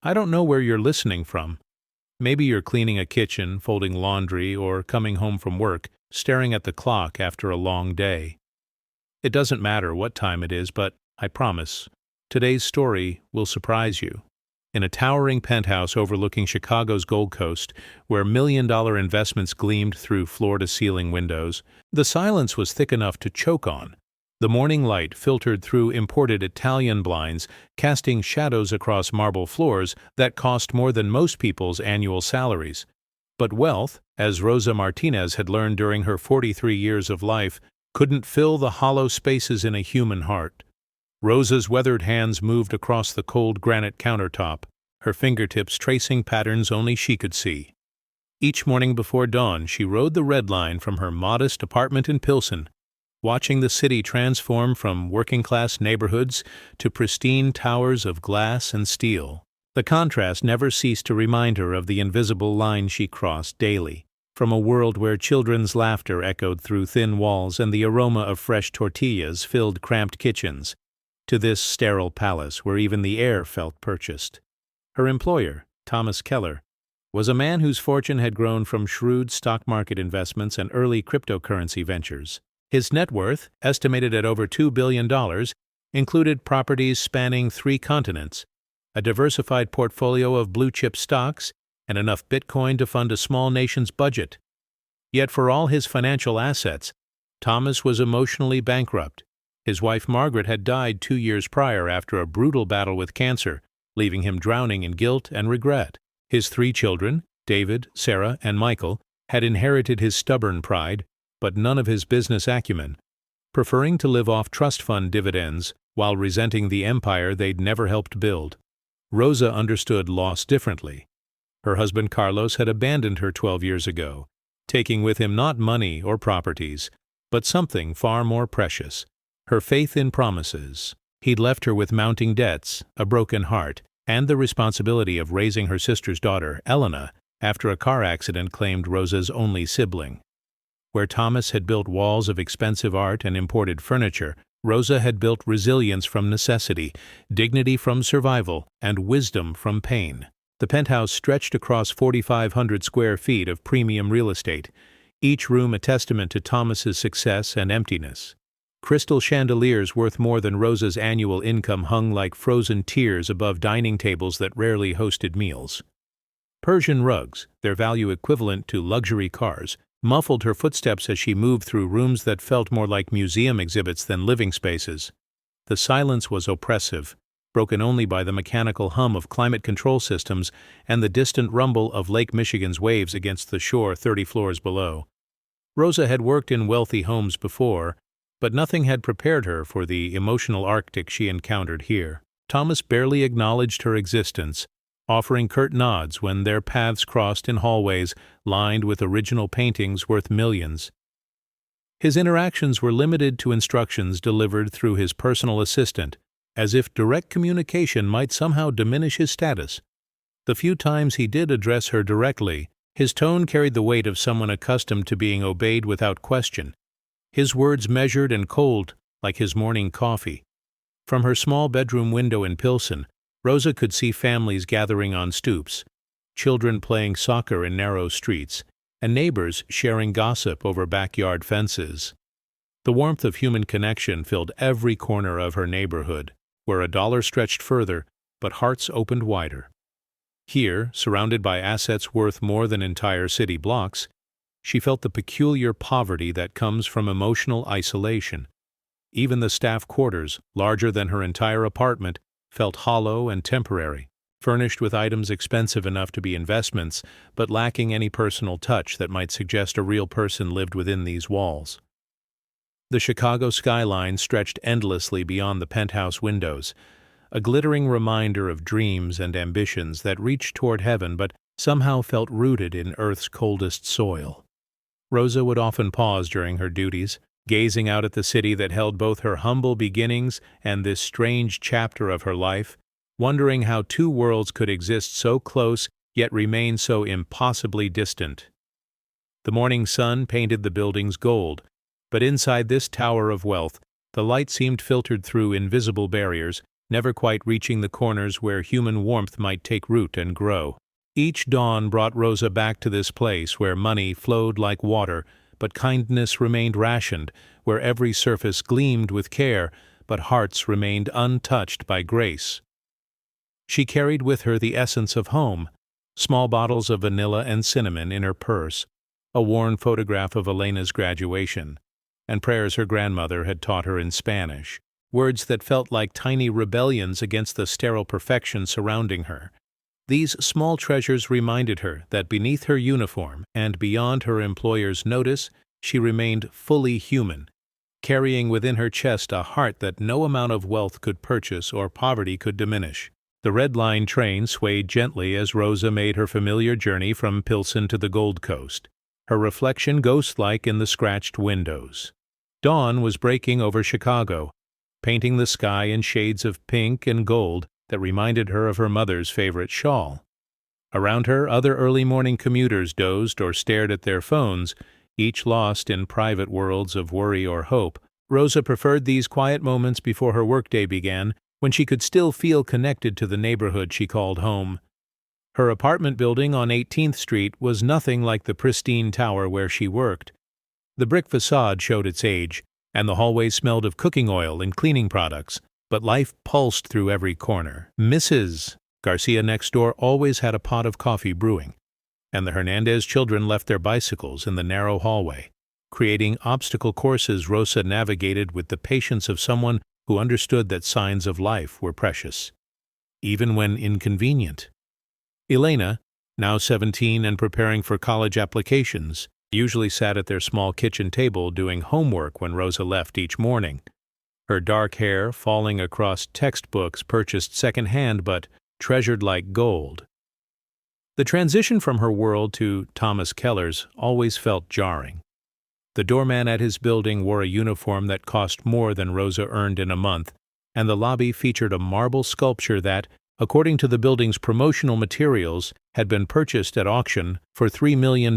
I don't know where you're listening from. Maybe you're cleaning a kitchen, folding laundry, or coming home from work, staring at the clock after a long day. It doesn't matter what time it is, but I promise, today's story will surprise you. In a towering penthouse overlooking Chicago's Gold Coast, where million-dollar investments gleamed through floor-to-ceiling windows, the silence was thick enough to choke on. The morning light filtered through imported Italian blinds, casting shadows across marble floors that cost more than most people's annual salaries. But wealth, as Rosa Martinez had learned during her 43 years of life, couldn't fill the hollow spaces in a human heart. Rosa's weathered hands moved across the cold granite countertop, her fingertips tracing patterns only she could see. Each morning before dawn, she rode the red line from her modest apartment in Pilsen, watching the city transform from working-class neighborhoods to pristine towers of glass and steel. The contrast never ceased to remind her of the invisible line she crossed daily, from a world where children's laughter echoed through thin walls and the aroma of fresh tortillas filled cramped kitchens, to this sterile palace where even the air felt purchased. Her employer, Thomas Keller, was a man whose fortune had grown from shrewd stock market investments and early cryptocurrency ventures. His net worth, estimated at over $2 billion, included properties spanning 3 continents, a diversified portfolio of blue-chip stocks, and enough Bitcoin to fund a small nation's budget. Yet for all his financial assets, Thomas was emotionally bankrupt. His wife Margaret had died 2 years prior after a brutal battle with cancer, leaving him drowning in guilt and regret. His 3 children, David, Sarah, and Michael, had inherited his stubborn pride, but none of his business acumen, preferring to live off trust fund dividends while resenting the empire they'd never helped build. Rosa understood loss differently. Her husband Carlos had abandoned her 12 years ago, taking with him not money or properties, but something far more precious: her faith in promises. He'd left her with mounting debts, a broken heart, and the responsibility of raising her sister's daughter, Elena, after a car accident claimed Rosa's only sibling. Where Thomas had built walls of expensive art and imported furniture, Rosa had built resilience from necessity, dignity from survival, and wisdom from pain. The penthouse stretched across 4,500 square feet of premium real estate, each room a testament to Thomas's success and emptiness. Crystal chandeliers worth more than Rosa's annual income hung like frozen tears above dining tables that rarely hosted meals. Persian rugs, their value equivalent to luxury cars, muffled her footsteps as she moved through rooms that felt more like museum exhibits than living spaces. The silence was oppressive, broken only by the mechanical hum of climate control systems and the distant rumble of Lake Michigan's waves against the shore 30 floors below. Rosa had worked in wealthy homes before, but nothing had prepared her for the emotional Arctic she encountered here. Thomas barely acknowledged her existence, offering curt nods when their paths crossed in hallways lined with original paintings worth millions. His interactions were limited to instructions delivered through his personal assistant, as if direct communication might somehow diminish his status. The few times he did address her directly, his tone carried the weight of someone accustomed to being obeyed without question, his words measured and cold like his morning coffee. From her small bedroom window in Pilsen, Rosa could see families gathering on stoops, children playing soccer in narrow streets, and neighbors sharing gossip over backyard fences. The warmth of human connection filled every corner of her neighborhood, where a dollar stretched further, but hearts opened wider. Here, surrounded by assets worth more than entire city blocks, she felt the peculiar poverty that comes from emotional isolation. Even the staff quarters, larger than her entire apartment, felt hollow and temporary, furnished with items expensive enough to be investments, but lacking any personal touch that might suggest a real person lived within these walls. The Chicago skyline stretched endlessly beyond the penthouse windows, a glittering reminder of dreams and ambitions that reached toward heaven but somehow felt rooted in Earth's coldest soil. Rosa would often pause during her duties, gazing out at the city that held both her humble beginnings and this strange chapter of her life, wondering how 2 worlds could exist so close yet remain so impossibly distant. The morning sun painted the buildings gold, but inside this tower of wealth, the light seemed filtered through invisible barriers, never quite reaching the corners where human warmth might take root and grow. Each dawn brought Rosa back to this place where money flowed like water, but kindness remained rationed, where every surface gleamed with care, but hearts remained untouched by grace. She carried with her the essence of home, small bottles of vanilla and cinnamon in her purse, a worn photograph of Elena's graduation, and prayers her grandmother had taught her in Spanish, words that felt like tiny rebellions against the sterile perfection surrounding her. These small treasures reminded her that beneath her uniform and beyond her employer's notice, she remained fully human, carrying within her chest a heart that no amount of wealth could purchase or poverty could diminish. The Red Line train swayed gently as Rosa made her familiar journey from Pilsen to the Gold Coast, her reflection ghost-like in the scratched windows. Dawn was breaking over Chicago, painting the sky in shades of pink and gold that reminded her of her mother's favorite shawl. Around her, other early morning commuters dozed or stared at their phones, each lost in private worlds of worry or hope. Rosa preferred these quiet moments before her workday began, when she could still feel connected to the neighborhood she called home. Her apartment building on 18th Street was nothing like the pristine tower where she worked. The brick facade showed its age, and the hallways smelled of cooking oil and cleaning products, but life pulsed through every corner. Mrs. Garcia next door always had a pot of coffee brewing, and the Hernandez children left their bicycles in the narrow hallway, creating obstacle courses Rosa navigated with the patience of someone who understood that signs of life were precious, even when inconvenient. Elena, now 17 and preparing for college applications, usually sat at their small kitchen table doing homework when Rosa left each morning, her dark hair falling across textbooks purchased second-hand but treasured like gold. The transition from her world to Thomas Keller's always felt jarring. The doorman at his building wore a uniform that cost more than Rosa earned in a month, and the lobby featured a marble sculpture that, according to the building's promotional materials, had been purchased at auction for $3 million.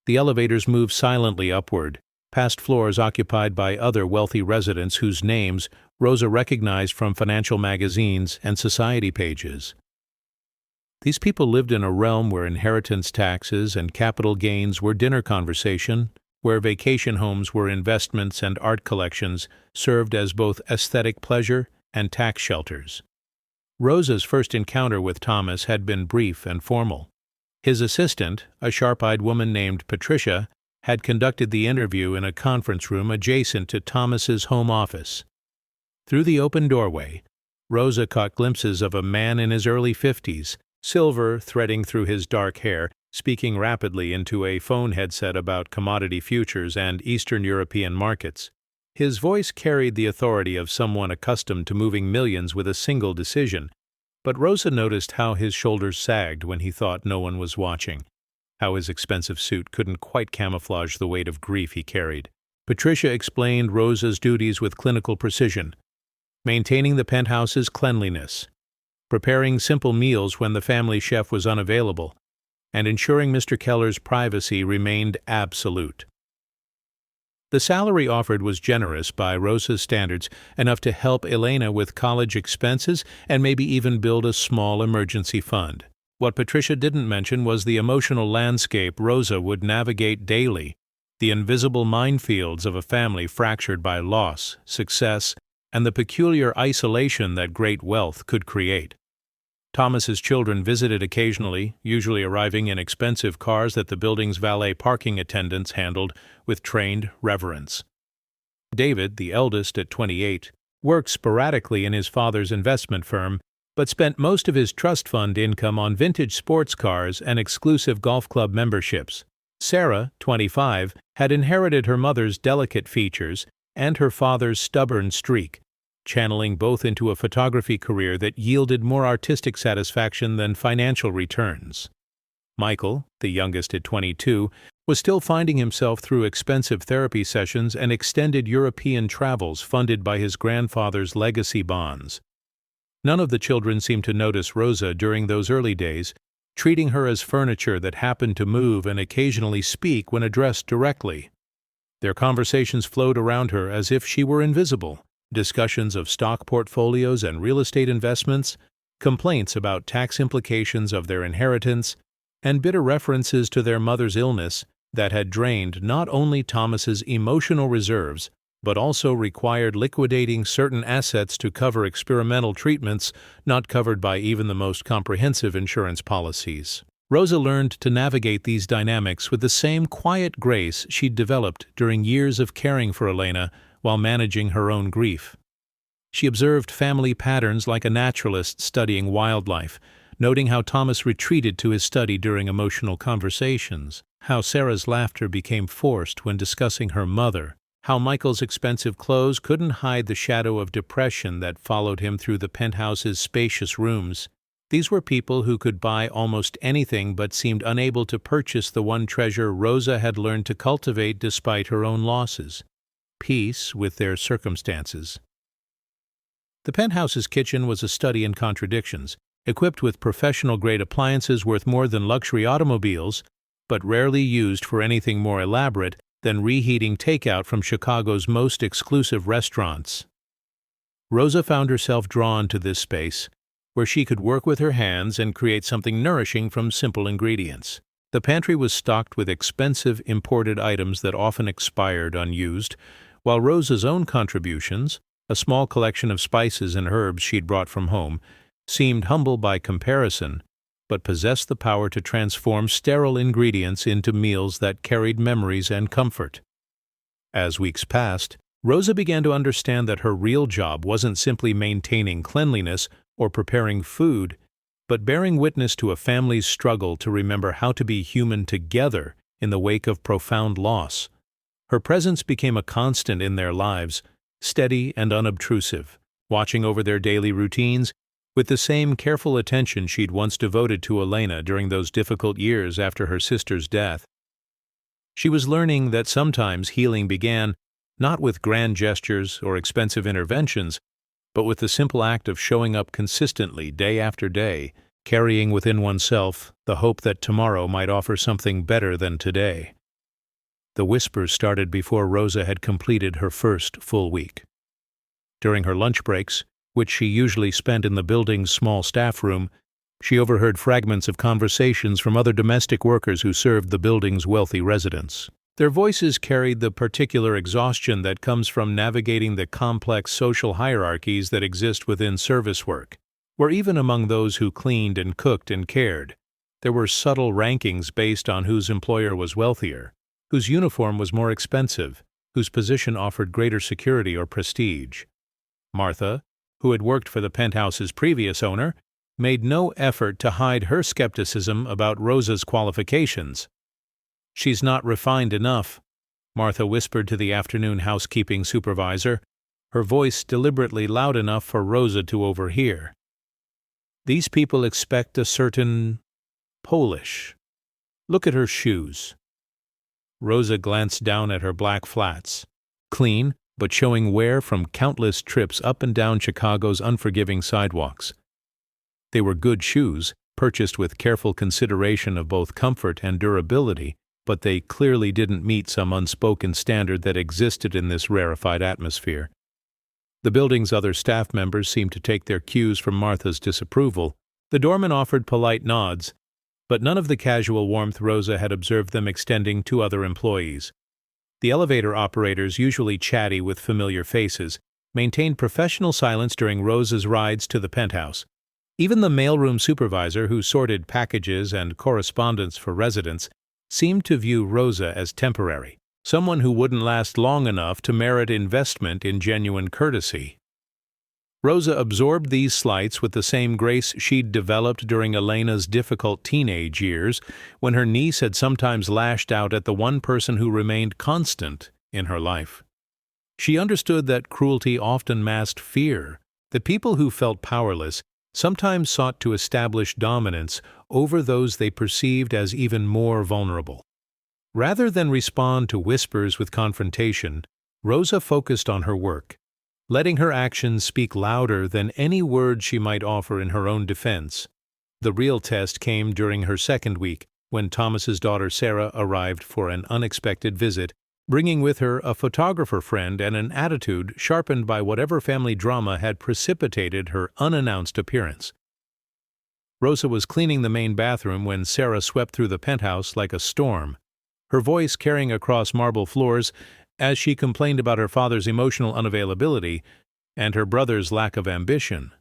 The elevators moved silently upward, past floors occupied by other wealthy residents whose names Rosa recognized from financial magazines and society pages. These people lived in a realm where inheritance taxes and capital gains were dinner conversation, where vacation homes were investments and art collections served as both aesthetic pleasure and tax shelters. Rosa's first encounter with Thomas had been brief and formal. His assistant, a sharp-eyed woman named Patricia, had conducted the interview in a conference room adjacent to Thomas's home office. Through the open doorway, Rosa caught glimpses of a man in his early 50s, silver threading through his dark hair, speaking rapidly into a phone headset about commodity futures and Eastern European markets. His voice carried the authority of someone accustomed to moving millions with a single decision, but Rosa noticed how his shoulders sagged when he thought no one was watching, how his expensive suit couldn't quite camouflage the weight of grief he carried. Patricia explained Rosa's duties with clinical precision, maintaining the penthouse's cleanliness, preparing simple meals when the family chef was unavailable, and ensuring Mr. Keller's privacy remained absolute. The salary offered was generous by Rosa's standards, enough to help Elena with college expenses and maybe even build a small emergency fund. What Patricia didn't mention was the emotional landscape Rosa would navigate daily, the invisible minefields of a family fractured by loss, success, and the peculiar isolation that great wealth could create. Thomas's children visited occasionally, usually arriving in expensive cars that the building's valet parking attendants handled with trained reverence. David, the eldest at 28, worked sporadically in his father's investment firm, but spent most of his trust fund income on vintage sports cars and exclusive golf club memberships. Sarah, 25, had inherited her mother's delicate features and her father's stubborn streak, channeling both into a photography career that yielded more artistic satisfaction than financial returns. Michael, the youngest at 22, was still finding himself through expensive therapy sessions and extended European travels funded by his grandfather's legacy bonds. None of the children seemed to notice Rosa during those early days, treating her as furniture that happened to move and occasionally speak when addressed directly. Their conversations flowed around her as if she were invisible, discussions of stock portfolios and real estate investments, complaints about tax implications of their inheritance, and bitter references to their mother's illness that had drained not only Thomas's emotional reserves, but also required liquidating certain assets to cover experimental treatments not covered by even the most comprehensive insurance policies. Rosa learned to navigate these dynamics with the same quiet grace she'd developed during years of caring for Elena while managing her own grief. She observed family patterns like a naturalist studying wildlife, noting how Thomas retreated to his study during emotional conversations, how Sarah's laughter became forced when discussing her mother, how Michael's expensive clothes couldn't hide the shadow of depression that followed him through the penthouse's spacious rooms. These were people who could buy almost anything but seemed unable to purchase the one treasure Rosa had learned to cultivate despite her own losses: peace with their circumstances. The penthouse's kitchen was a study in contradictions, equipped with professional-grade appliances worth more than luxury automobiles, but rarely used for anything more elaborate than reheating takeout from Chicago's most exclusive restaurants. Rosa found herself drawn to this space, where she could work with her hands and create something nourishing from simple ingredients. The pantry was stocked with expensive imported items that often expired unused, while Rosa's own contributions, a small collection of spices and herbs she'd brought from home, seemed humble by comparison, but possessed the power to transform sterile ingredients into meals that carried memories and comfort. As weeks passed, Rosa began to understand that her real job wasn't simply maintaining cleanliness or preparing food, but bearing witness to a family's struggle to remember how to be human together in the wake of profound loss. Her presence became a constant in their lives, steady and unobtrusive, watching over their daily routines with the same careful attention she'd once devoted to Elena during those difficult years after her sister's death. She was learning that sometimes healing began not with grand gestures or expensive interventions, but with the simple act of showing up consistently day after day, carrying within oneself the hope that tomorrow might offer something better than today. The whispers started before Rosa had completed her first full week. During her lunch breaks, which she usually spent in the building's small staff room, she overheard fragments of conversations from other domestic workers who served the building's wealthy residents. Their voices carried the particular exhaustion that comes from navigating the complex social hierarchies that exist within service work, where even among those who cleaned and cooked and cared, there were subtle rankings based on whose employer was wealthier, whose uniform was more expensive, whose position offered greater security or prestige. Martha, who had worked for the penthouse's previous owner, made no effort to hide her skepticism about Rosa's qualifications. "She's not refined enough," Martha whispered to the afternoon housekeeping supervisor, her voice deliberately loud enough for Rosa to overhear. "These people expect a certain Polish. Look at her shoes." Rosa glanced down at her black flats, clean but showing wear from countless trips up and down Chicago's unforgiving sidewalks. They were good shoes, purchased with careful consideration of both comfort and durability, but they clearly didn't meet some unspoken standard that existed in this rarefied atmosphere. The building's other staff members seemed to take their cues from Martha's disapproval. The doorman offered polite nods, but none of the casual warmth Rosa had observed them extending to other employees. The elevator operators, usually chatty with familiar faces, maintained professional silence during Rosa's rides to the penthouse. Even the mailroom supervisor, who sorted packages and correspondence for residents, seemed to view Rosa as temporary, someone who wouldn't last long enough to merit investment in genuine courtesy. Rosa absorbed these slights with the same grace she'd developed during Elena's difficult teenage years, when her niece had sometimes lashed out at the one person who remained constant in her life. She understood that cruelty often masked fear, that people who felt powerless sometimes sought to establish dominance over those they perceived as even more vulnerable. Rather than respond to whispers with confrontation, Rosa focused on her work, letting her actions speak louder than any words she might offer in her own defense. The real test came during her second week, when Thomas's daughter Sarah arrived for an unexpected visit bringing with her a photographer friend and an attitude sharpened by whatever family drama had precipitated her unannounced appearance. Rosa was cleaning the main bathroom when Sarah swept through the penthouse like a storm, her voice carrying across marble floors as she complained about her father's emotional unavailability and her brother's lack of ambition.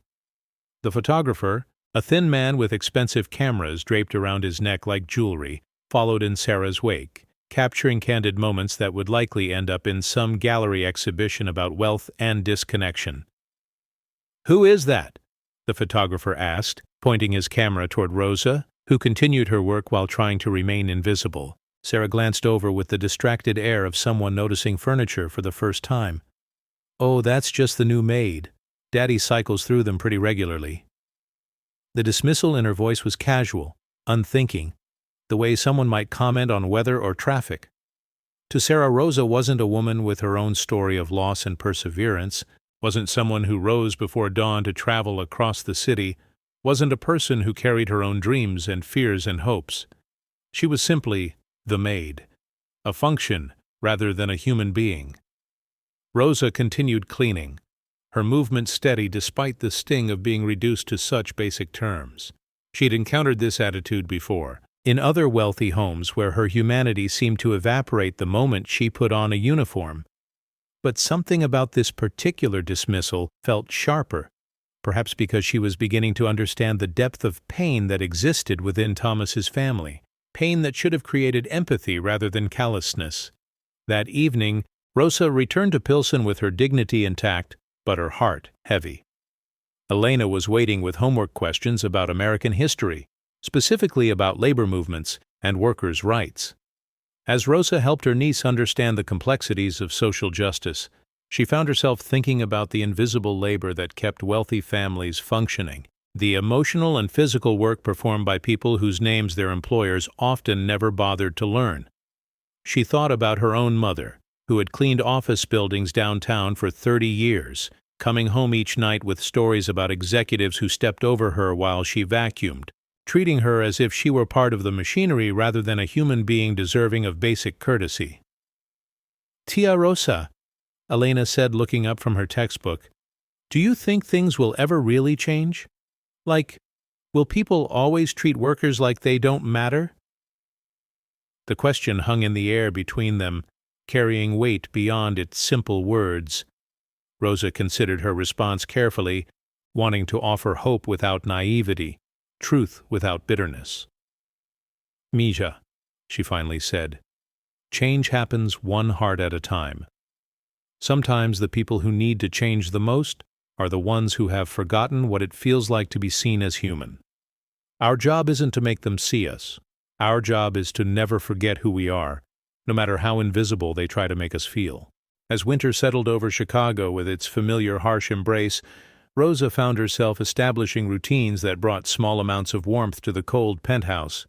The photographer, a thin man with expensive cameras draped around his neck like jewelry, followed in Sarah's wake, capturing candid moments that would likely end up in some gallery exhibition about wealth and disconnection. "Who is that?" the photographer asked, pointing his camera toward Rosa, who continued her work while trying to remain invisible. Sarah glanced over with the distracted air of someone noticing furniture for the first time. "Oh, that's just the new maid. Daddy cycles through them pretty regularly." The dismissal in her voice was casual, unthinking, the way someone might comment on weather or traffic. To Sarah, Rosa wasn't a woman with her own story of loss and perseverance, wasn't someone who rose before dawn to travel across the city, wasn't a person who carried her own dreams and fears and hopes. She was simply the maid, a function rather than a human being. Rosa continued cleaning, her movement steady despite the sting of being reduced to such basic terms. She'd encountered this attitude before, in other wealthy homes where her humanity seemed to evaporate the moment she put on a uniform. But something about this particular dismissal felt sharper, perhaps because she was beginning to understand the depth of pain that existed within Thomas's family, pain that should have created empathy rather than callousness. That evening, Rosa returned to Pilsen with her dignity intact, but her heart heavy. Elena was waiting with homework questions about American history, specifically about labor movements and workers' rights. As Rosa helped her niece understand the complexities of social justice, she found herself thinking about the invisible labor that kept wealthy families functioning, the emotional and physical work performed by people whose names their employers often never bothered to learn. She thought about her own mother, who had cleaned office buildings downtown for 30 years, coming home each night with stories about executives who stepped over her while she vacuumed, treating her as if she were part of the machinery rather than a human being deserving of basic courtesy. "Tia Rosa," Elena said, looking up from her textbook, "do you think things will ever really change? Like, will people always treat workers like they don't matter?" The question hung in the air between them, carrying weight beyond its simple words. Rosa considered her response carefully, wanting to offer hope without naivety, truth without bitterness. "Mija," she finally said, "change happens one heart at a time. Sometimes the people who need to change the most are the ones who have forgotten what it feels like to be seen as human. Our job isn't to make them see us. Our job is to never forget who we are, no matter how invisible they try to make us feel." As winter settled over Chicago with its familiar harsh embrace, Rosa found herself establishing routines that brought small amounts of warmth to the cold penthouse.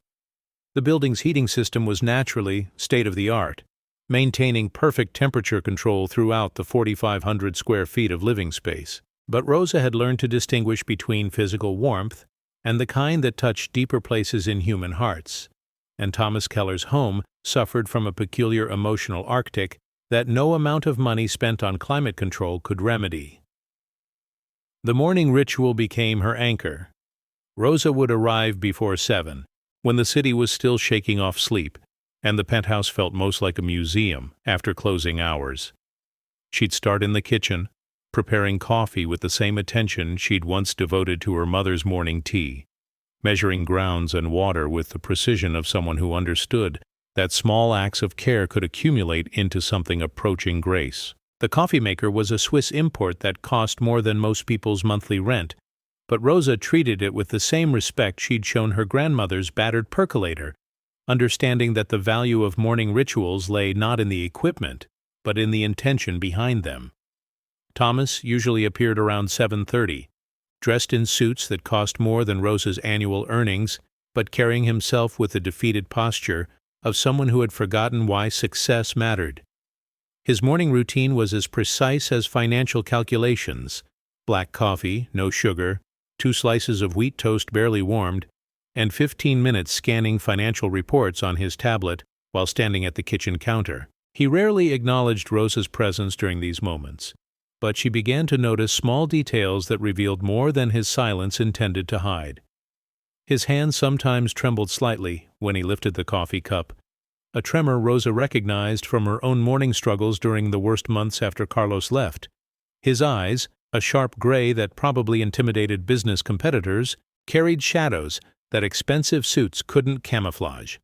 The building's heating system was naturally state-of-the-art, maintaining perfect temperature control throughout the 4,500 square feet of living space. But Rosa had learned to distinguish between physical warmth and the kind that touched deeper places in human hearts, and Thomas Keller's home suffered from a peculiar emotional arctic that no amount of money spent on climate control could remedy. The morning ritual became her anchor. Rosa would arrive before 7, when the city was still shaking off sleep, and the penthouse felt most like a museum after closing hours. She'd start in the kitchen, preparing coffee with the same attention she'd once devoted to her mother's morning tea, measuring grounds and water with the precision of someone who understood that small acts of care could accumulate into something approaching grace. The coffee maker was a Swiss import that cost more than most people's monthly rent, but Rosa treated it with the same respect she'd shown her grandmother's battered percolator, understanding that the value of morning rituals lay not in the equipment, but in the intention behind them. Thomas usually appeared around 7:30, dressed in suits that cost more than Rosa's annual earnings, but carrying himself with the defeated posture of someone who had forgotten why success mattered. His morning routine was as precise as financial calculations: black coffee, no sugar, 2 slices of wheat toast barely warmed, and 15 minutes scanning financial reports on his tablet while standing at the kitchen counter. He rarely acknowledged Rosa's presence during these moments, but she began to notice small details that revealed more than his silence intended to hide. His hand sometimes trembled slightly when he lifted the coffee cup, a tremor Rosa recognized from her own morning struggles during the worst months after Carlos left. His eyes, a sharp gray that probably intimidated business competitors, carried shadows that expensive suits couldn't camouflage.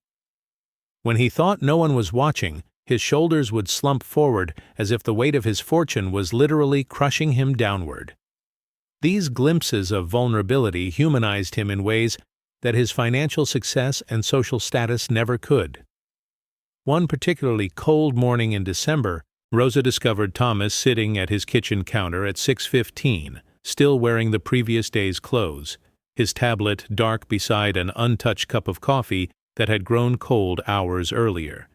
When he thought no one was watching, his shoulders would slump forward as if the weight of his fortune was literally crushing him downward. These glimpses of vulnerability humanized him in ways that his financial success and social status never could. One particularly cold morning in December, Rosa discovered Thomas sitting at his kitchen counter at 6:15, still wearing the previous day's clothes, his tablet dark beside an untouched cup of coffee that had grown cold hours earlier.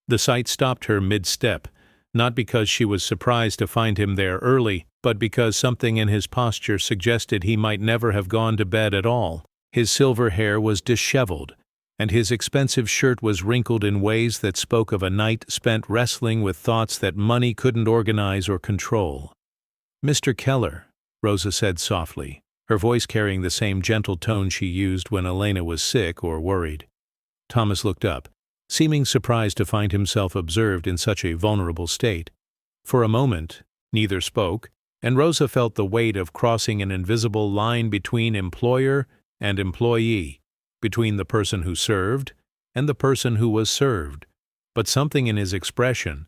The sight stopped her mid-step, not because she was surprised to find him there early, but because something in his posture suggested he might never have gone to bed at all. His silver hair was disheveled, and his expensive shirt was wrinkled in ways that spoke of a night spent wrestling with thoughts that money couldn't organize or control. "Mr. Keller," Rosa said softly, her voice carrying the same gentle tone she used when Elena was sick or worried. Thomas looked up, seeming surprised to find himself observed in such a vulnerable state. For a moment, neither spoke, and Rosa felt the weight of crossing an invisible line between employer and employee, between the person who served and the person who was served. But something in his expression,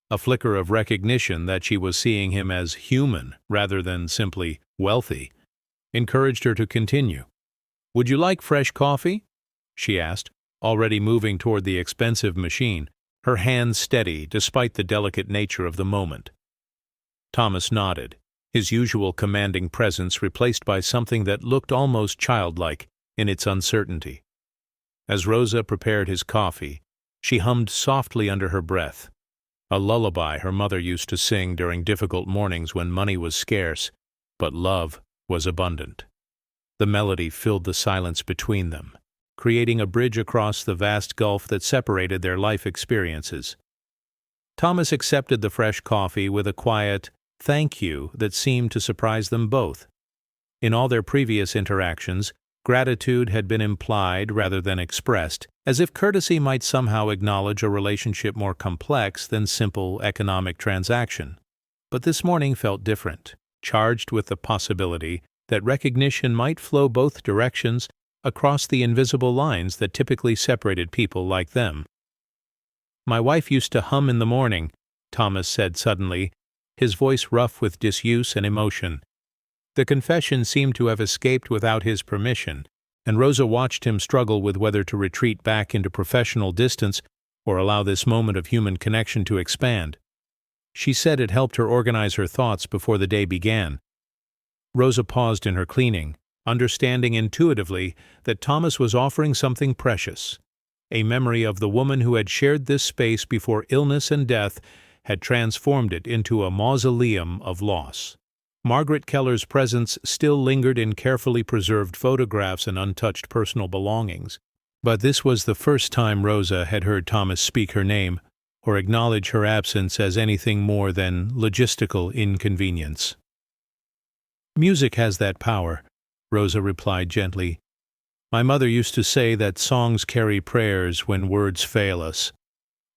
a flicker of recognition that she was seeing him as human rather than simply wealthy, encouraged her to continue. "Would you like fresh coffee?" she asked, already moving toward the expensive machine, her hand steady despite the delicate nature of the moment. Thomas nodded, his usual commanding presence replaced by something that looked almost childlike in its uncertainty. As Rosa prepared his coffee, she hummed softly under her breath, a lullaby her mother used to sing during difficult mornings when money was scarce, but love was abundant. The melody filled the silence between them, creating a bridge across the vast gulf that separated their life experiences. Thomas accepted the fresh coffee with a quiet "thank you" that seemed to surprise them both. In all their previous interactions, gratitude had been implied rather than expressed, as if courtesy might somehow acknowledge a relationship more complex than simple economic transaction. But this morning felt different, charged with the possibility that recognition might flow both directions across the invisible lines that typically separated people like them. "My wife used to hum in the morning," Thomas said suddenly, his voice rough with disuse and emotion. The confession seemed to have escaped without his permission, and Rosa watched him struggle with whether to retreat back into professional distance or allow this moment of human connection to expand. She said it helped her organize her thoughts before the day began. Rosa paused in her cleaning, understanding intuitively that Thomas was offering something precious, a memory of the woman who had shared this space before illness and death had transformed it into a mausoleum of loss. Margaret Keller's presence still lingered in carefully preserved photographs and untouched personal belongings, but this was the first time Rosa had heard Thomas speak her name or acknowledge her absence as anything more than logistical inconvenience. "Music has that power," Rosa replied gently. "My mother used to say that songs carry prayers when words fail us."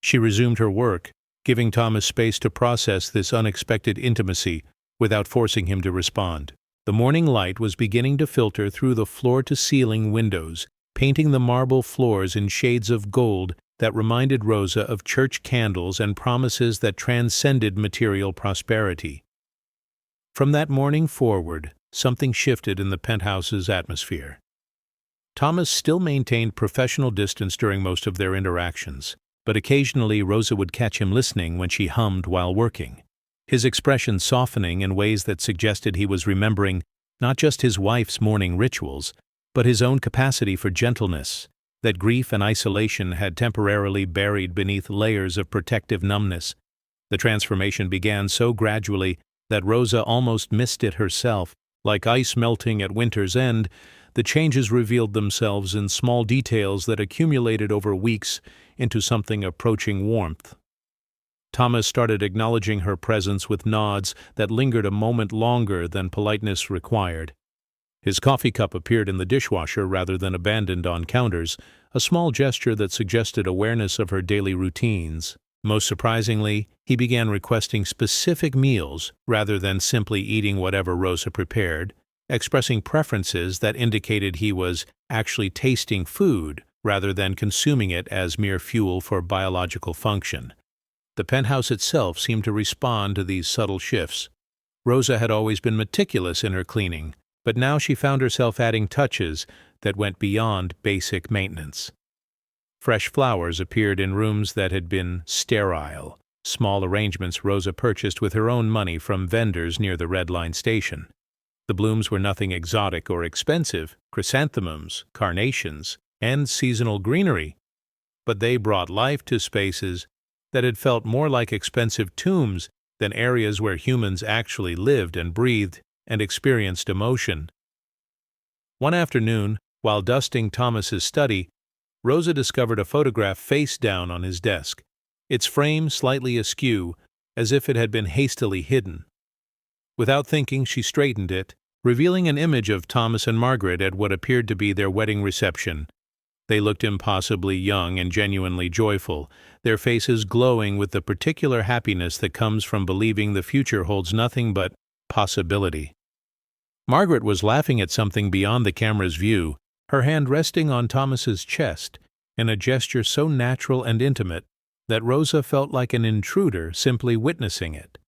She resumed her work, giving Thomas space to process this unexpected intimacy without forcing him to respond. The morning light was beginning to filter through the floor-to-ceiling windows, painting the marble floors in shades of gold that reminded Rosa of church candles and promises that transcended material prosperity. From that morning forward, something shifted in the penthouse's atmosphere. Thomas still maintained professional distance during most of their interactions, but occasionally Rosa would catch him listening when she hummed while working, his expression softening in ways that suggested he was remembering not just his wife's morning rituals, but his own capacity for gentleness, that grief and isolation had temporarily buried beneath layers of protective numbness. The transformation began so gradually that Rosa almost missed it herself. Like ice melting at winter's end, the changes revealed themselves in small details that accumulated over weeks into something approaching warmth. Thomas started acknowledging her presence with nods that lingered a moment longer than politeness required. His coffee cup appeared in the dishwasher rather than abandoned on counters, a small gesture that suggested awareness of her daily routines. Most surprisingly, he began requesting specific meals rather than simply eating whatever Rosa prepared, expressing preferences that indicated he was actually tasting food rather than consuming it as mere fuel for biological function. The penthouse itself seemed to respond to these subtle shifts. Rosa had always been meticulous in her cleaning, but now she found herself adding touches that went beyond basic maintenance. Fresh flowers appeared in rooms that had been sterile, small arrangements Rosa purchased with her own money from vendors near the Red Line station. The blooms were nothing exotic or expensive, chrysanthemums, carnations, and seasonal greenery, but they brought life to spaces that had felt more like expensive tombs than areas where humans actually lived and breathed and experienced emotion. One afternoon, while dusting Thomas's study, Rosa discovered a photograph face down on his desk, its frame slightly askew, as if it had been hastily hidden. Without thinking, she straightened it, revealing an image of Thomas and Margaret at what appeared to be their wedding reception. They looked impossibly young and genuinely joyful, their faces glowing with the particular happiness that comes from believing the future holds nothing but possibility. Margaret was laughing at something beyond the camera's view, her hand resting on Thomas's chest, in a gesture so natural and intimate that Rosa felt like an intruder simply witnessing it.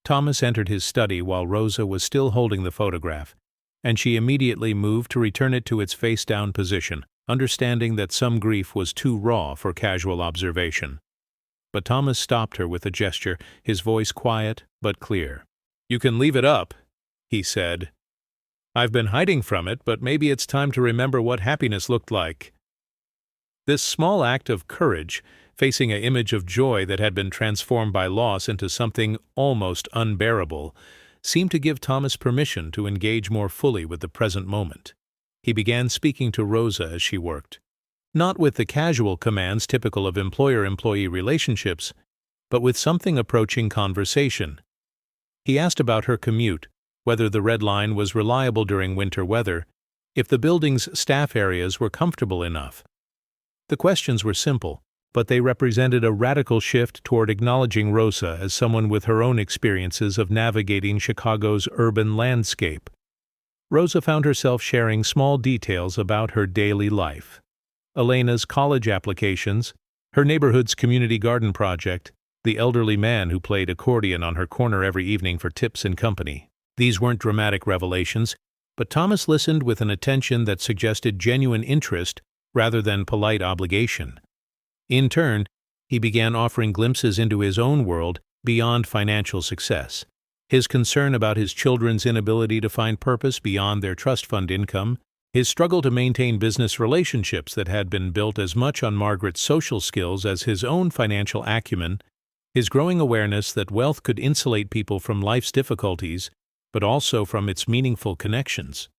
Thomas entered his study while Rosa was still holding the photograph, and she immediately moved to return it to its face-down position, understanding that some grief was too raw for casual observation. But Thomas stopped her with a gesture, his voice quiet but clear. "You can leave it up," he said. "I've been hiding from it, but maybe it's time to remember what happiness looked like." This small act of courage, facing an image of joy that had been transformed by loss into something almost unbearable, seemed to give Thomas permission to engage more fully with the present moment. He began speaking to Rosa as she worked, not with the casual commands typical of employer-employee relationships, but with something approaching conversation. He asked about her commute, whether the Red Line was reliable during winter weather, if the building's staff areas were comfortable enough. The questions were simple, but they represented a radical shift toward acknowledging Rosa as someone with her own experiences of navigating Chicago's urban landscape. Rosa found herself sharing small details about her daily life. Elena's college applications, her neighborhood's community garden project, the elderly man who played accordion on her corner every evening for tips and company. These weren't dramatic revelations, but Thomas listened with an attention that suggested genuine interest rather than polite obligation. In turn, he began offering glimpses into his own world beyond financial success. His concern about his children's inability to find purpose beyond their trust fund income, his struggle to maintain business relationships that had been built as much on Margaret's social skills as his own financial acumen, his growing awareness that wealth could insulate people from life's difficulties, but also from its meaningful connections.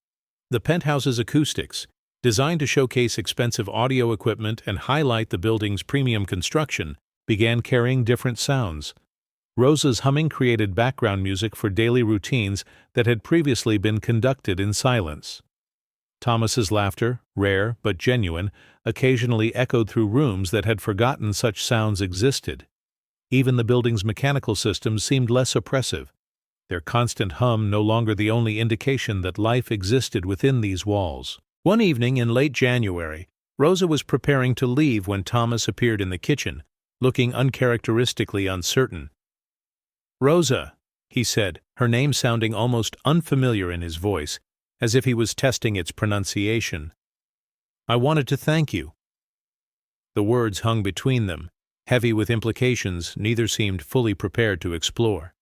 The penthouse's acoustics, designed to showcase expensive audio equipment and highlight the building's premium construction, began carrying different sounds. Rosa's humming created background music for daily routines that had previously been conducted in silence. Thomas's laughter, rare but genuine, occasionally echoed through rooms that had forgotten such sounds existed. Even the building's mechanical systems seemed less oppressive, their constant hum no longer the only indication that life existed within these walls. One evening in late January, Rosa was preparing to leave when Thomas appeared in the kitchen, looking uncharacteristically uncertain. "Rosa," he said, her name sounding almost unfamiliar in his voice, as if he was testing its pronunciation. "I wanted to thank you." The words hung between them, heavy with implications neither seemed fully prepared to explore.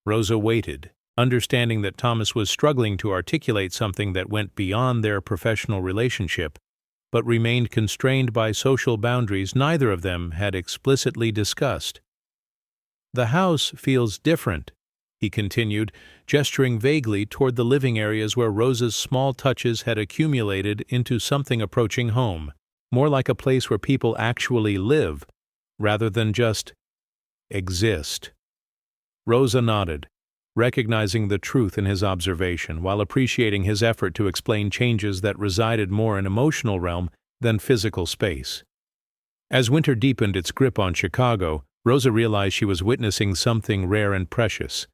Rosa waited, understanding that Thomas was struggling to articulate something that went beyond their professional relationship, but remained constrained by social boundaries neither of them had explicitly discussed. "The house feels different," he continued, gesturing vaguely toward the living areas where Rosa's small touches had accumulated into something approaching home, more like a place where people actually live, rather than just exist. Rosa nodded, recognizing the truth in his observation while appreciating his effort to explain changes that resided more in emotional realm than physical space. As winter deepened its grip on Chicago, Rosa realized she was witnessing something rare and precious.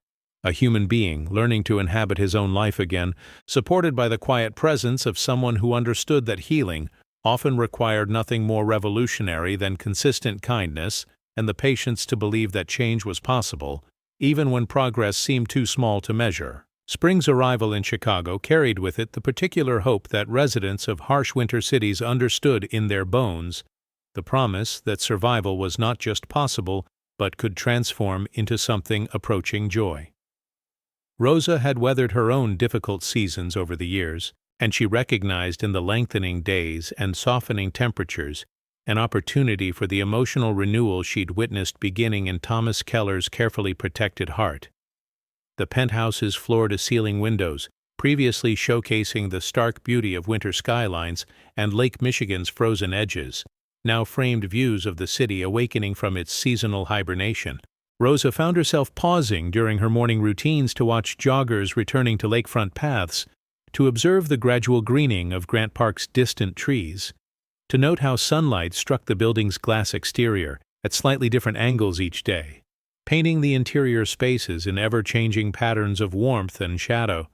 A human being learning to inhabit his own life again, supported by the quiet presence of someone who understood that healing often required nothing more revolutionary than consistent kindness and the patience to believe that change was possible, even when progress seemed too small to measure. Spring's arrival in Chicago carried with it the particular hope that residents of harsh winter cities understood in their bones, the promise that survival was not just possible but could transform into something approaching joy. Rosa had weathered her own difficult seasons over the years, and she recognized in the lengthening days and softening temperatures an opportunity for the emotional renewal she'd witnessed beginning in Thomas Keller's carefully protected heart. The penthouse's floor-to-ceiling windows, previously showcasing the stark beauty of winter skylines and Lake Michigan's frozen edges, now framed views of the city awakening from its seasonal hibernation. Rosa found herself pausing during her morning routines to watch joggers returning to lakefront paths, to observe the gradual greening of Grant Park's distant trees, to note how sunlight struck the building's glass exterior at slightly different angles each day, painting the interior spaces in ever-changing patterns of warmth and shadow.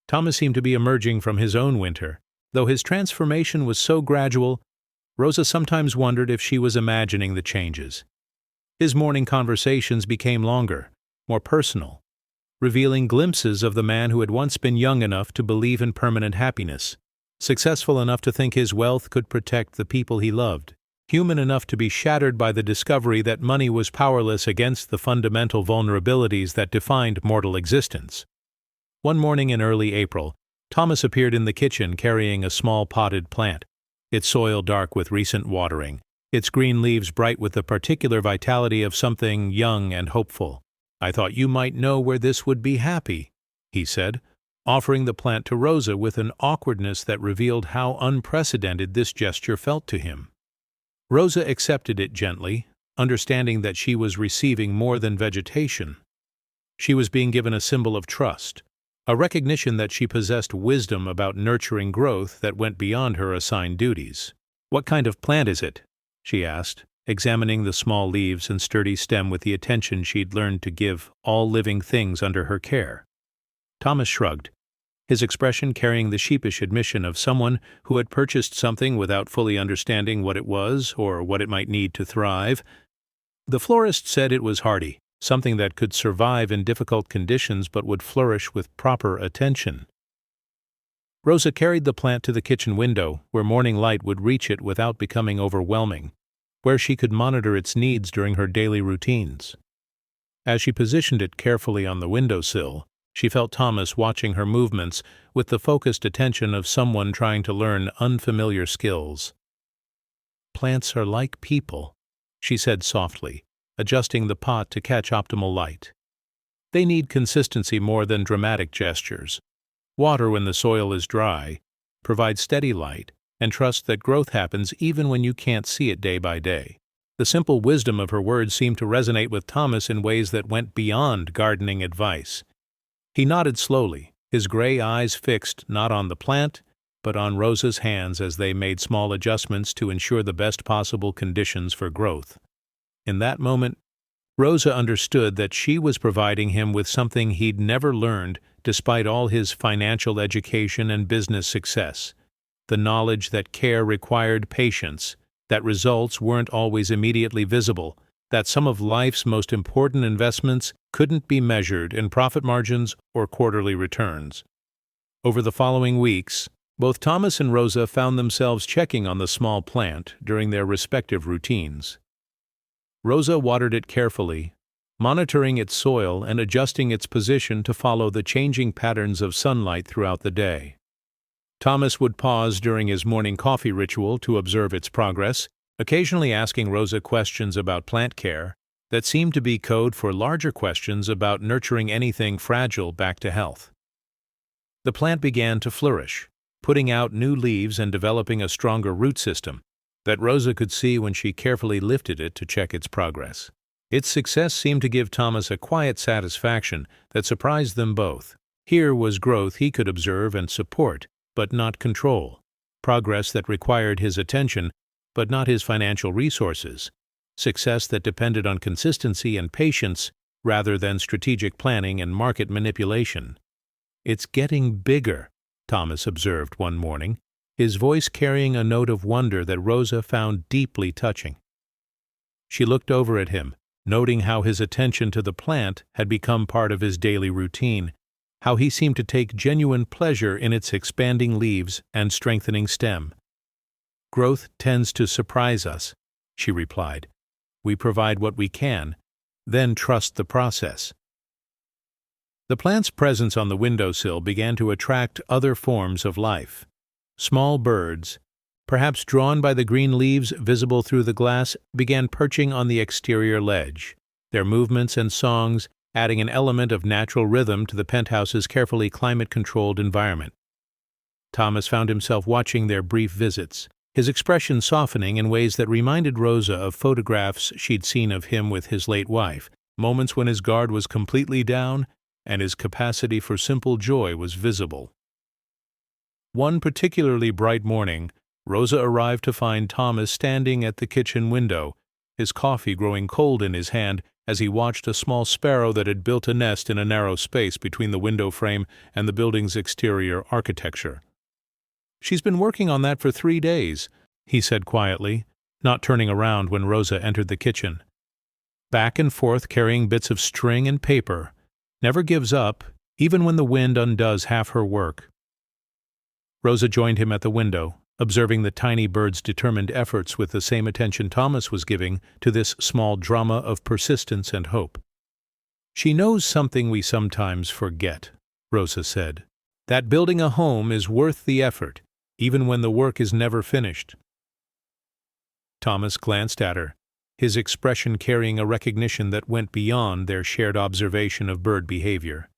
Thomas seemed to be emerging from his own winter. Though his transformation was so gradual, Rosa sometimes wondered if she was imagining the changes. His morning conversations became longer, more personal, revealing glimpses of the man who had once been young enough to believe in permanent happiness, successful enough to think his wealth could protect the people he loved, human enough to be shattered by the discovery that money was powerless against the fundamental vulnerabilities that defined mortal existence. One morning in early April, Thomas appeared in the kitchen carrying a small potted plant, its soil dark with recent watering, its green leaves bright with the particular vitality of something young and hopeful. "I thought you might know where this would be happy," he said, offering the plant to Rosa with an awkwardness that revealed how unprecedented this gesture felt to him. Rosa accepted it gently, understanding that she was receiving more than vegetation. She was being given a symbol of trust, a recognition that she possessed wisdom about nurturing growth that went beyond her assigned duties. "What kind of plant is it?" she asked, examining the small leaves and sturdy stem with the attention she'd learned to give all living things under her care. Thomas shrugged, his expression carrying the sheepish admission of someone who had purchased something without fully understanding what it was or what it might need to thrive. The florist said it was hardy, something that could survive in difficult conditions but would flourish with proper attention. Rosa carried the plant to the kitchen window, where morning light would reach it without becoming overwhelming, where she could monitor its needs during her daily routines. As she positioned it carefully on the windowsill, she felt Thomas watching her movements with the focused attention of someone trying to learn unfamiliar skills. "Plants are like people," she said softly, adjusting the pot to catch optimal light. "They need consistency more than dramatic gestures. Water when the soil is dry, provide steady light, and trust that growth happens even when you can't see it day by day." The simple wisdom of her words seemed to resonate with Thomas in ways that went beyond gardening advice. He nodded slowly, his gray eyes fixed not on the plant, but on Rosa's hands as they made small adjustments to ensure the best possible conditions for growth. In that moment, Rosa understood that she was providing him with something he'd never learned despite all his financial education and business success, the knowledge that care required patience, that results weren't always immediately visible, that some of life's most important investments couldn't be measured in profit margins or quarterly returns. Over the following weeks, both Thomas and Rosa found themselves checking on the small plant during their respective routines. Rosa watered it carefully, monitoring its soil and adjusting its position to follow the changing patterns of sunlight throughout the day. Thomas would pause during his morning coffee ritual to observe its progress, occasionally asking Rosa questions about plant care that seemed to be code for larger questions about nurturing anything fragile back to health. The plant began to flourish, putting out new leaves and developing a stronger root system that Rosa could see when she carefully lifted it to check its progress. Its success seemed to give Thomas a quiet satisfaction that surprised them both. Here was growth he could observe and support, but not control. Progress that required his attention, but not his financial resources. Success that depended on consistency and patience rather than strategic planning and market manipulation. "It's getting bigger," Thomas observed one morning, his voice carrying a note of wonder that Rosa found deeply touching. She looked over at him, noting how his attention to the plant had become part of his daily routine, how he seemed to take genuine pleasure in its expanding leaves and strengthening stem. "Growth tends to surprise us," she replied. "We provide what we can, then trust the process." The plant's presence on the windowsill began to attract other forms of life. Small birds, perhaps drawn by the green leaves visible through the glass, began perching on the exterior ledge, their movements and songs adding an element of natural rhythm to the penthouse's carefully climate-controlled environment. Thomas found himself watching their brief visits, his expression softening in ways that reminded Rosa of photographs she'd seen of him with his late wife, moments when his guard was completely down and his capacity for simple joy was visible. One particularly bright morning, Rosa arrived to find Thomas standing at the kitchen window, his coffee growing cold in his hand as he watched a small sparrow that had built a nest in a narrow space between the window frame and the building's exterior architecture. "She's been working on that for 3 days," he said quietly, not turning around when Rosa entered the kitchen. "Back and forth carrying bits of string and paper. Never gives up, even when the wind undoes half her work." Rosa joined him at the window, observing the tiny bird's determined efforts with the same attention Thomas was giving to this small drama of persistence and hope. "She knows something we sometimes forget," Rosa said. "That building a home is worth the effort, even when the work is never finished." Thomas glanced at her, his expression carrying a recognition that went beyond their shared observation of bird behavior.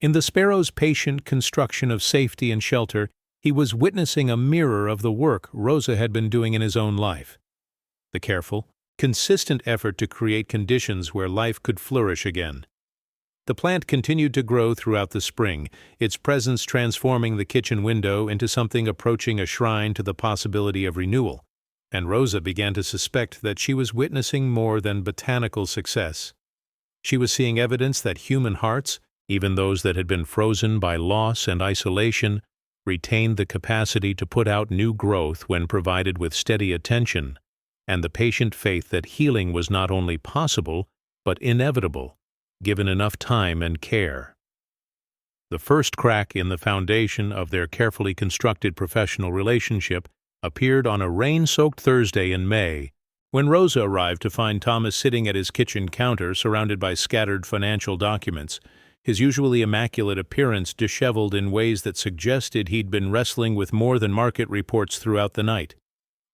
In the sparrow's patient construction of safety and shelter, he was witnessing a mirror of the work Rosa had been doing in his own life. The careful, consistent effort to create conditions where life could flourish again. The plant continued to grow throughout the spring, its presence transforming the kitchen window into something approaching a shrine to the possibility of renewal, and Rosa began to suspect that she was witnessing more than botanical success. She was seeing evidence that human hearts, even those that had been frozen by loss and isolation, retained the capacity to put out new growth when provided with steady attention, and the patient faith that healing was not only possible, but inevitable, given enough time and care. The first crack in the foundation of their carefully constructed professional relationship appeared on a rain-soaked Thursday in May, when Rosa arrived to find Thomas sitting at his kitchen counter surrounded by scattered financial documents, his usually immaculate appearance disheveled in ways that suggested he'd been wrestling with more than market reports throughout the night.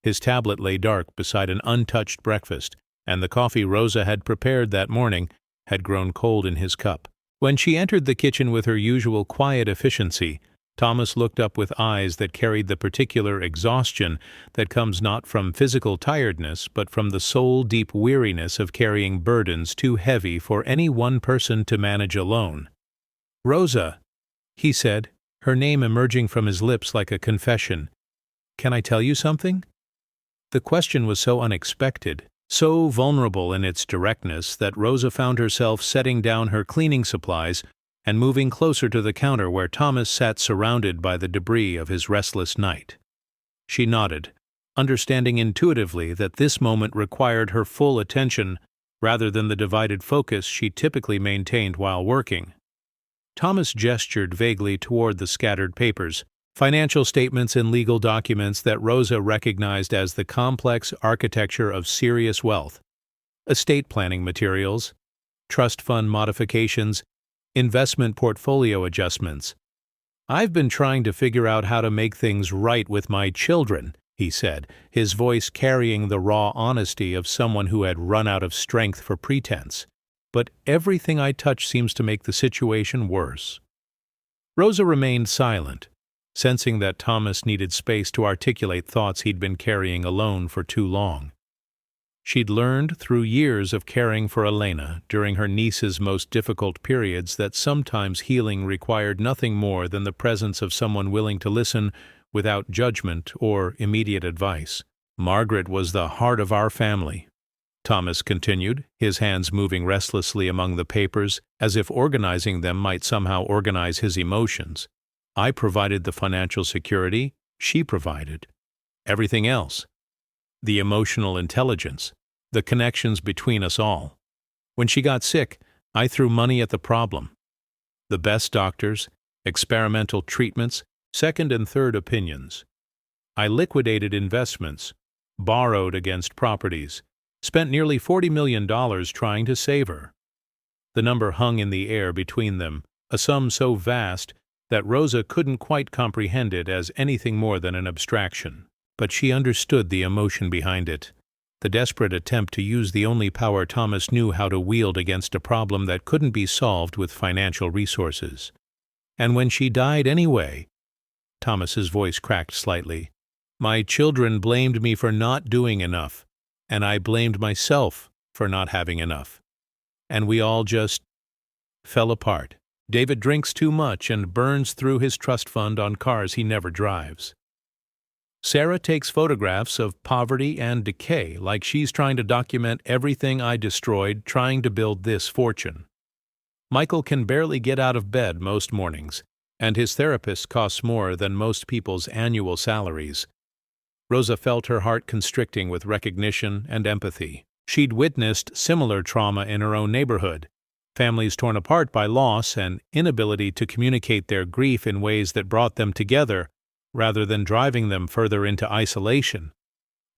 His tablet lay dark beside an untouched breakfast, and the coffee Rosa had prepared that morning had grown cold in his cup. When she entered the kitchen with her usual quiet efficiency, Thomas looked up with eyes that carried the particular exhaustion that comes not from physical tiredness but from the soul-deep weariness of carrying burdens too heavy for any one person to manage alone. "Rosa," he said, her name emerging from his lips like a confession. "Can I tell you something?" The question was so unexpected, so vulnerable in its directness, that Rosa found herself setting down her cleaning supplies and moving closer to the counter where Thomas sat surrounded by the debris of his restless night. She nodded, understanding intuitively that this moment required her full attention rather than the divided focus she typically maintained while working. Thomas gestured vaguely toward the scattered papers, financial statements and legal documents that Rosa recognized as the complex architecture of serious wealth, estate planning materials, trust fund modifications, investment portfolio adjustments. "I've been trying to figure out how to make things right with my children," he said, his voice carrying the raw honesty of someone who had run out of strength for pretense. "But everything I touch seems to make the situation worse." Rosa remained silent, sensing that Thomas needed space to articulate thoughts he'd been carrying alone for too long. She'd learned through years of caring for Elena during her niece's most difficult periods that sometimes healing required nothing more than the presence of someone willing to listen without judgment or immediate advice. Margaret was the heart of our family, Thomas continued, his hands moving restlessly among the papers, as if organizing them might somehow organize his emotions. I provided the financial security, she provided everything else. The emotional intelligence, the connections between us all. When she got sick, I threw money at the problem. The best doctors, experimental treatments, second and third opinions. I liquidated investments, borrowed against properties, spent nearly $40 million trying to save her. The number hung in the air between them, a sum so vast that Rosa couldn't quite comprehend it as anything more than an abstraction. But she understood the emotion behind it, the desperate attempt to use the only power Thomas knew how to wield against a problem that couldn't be solved with financial resources. And when she died anyway, Thomas's voice cracked slightly, my children blamed me for not doing enough, and I blamed myself for not having enough. And we all just fell apart. David drinks too much and burns through his trust fund on cars he never drives. Sarah takes photographs of poverty and decay like she's trying to document everything I destroyed trying to build this fortune. Michael can barely get out of bed most mornings, and his therapist costs more than most people's annual salaries. Rosa felt her heart constricting with recognition and empathy. She'd witnessed similar trauma in her own neighborhood, families torn apart by loss and inability to communicate their grief in ways that brought them together rather than driving them further into isolation.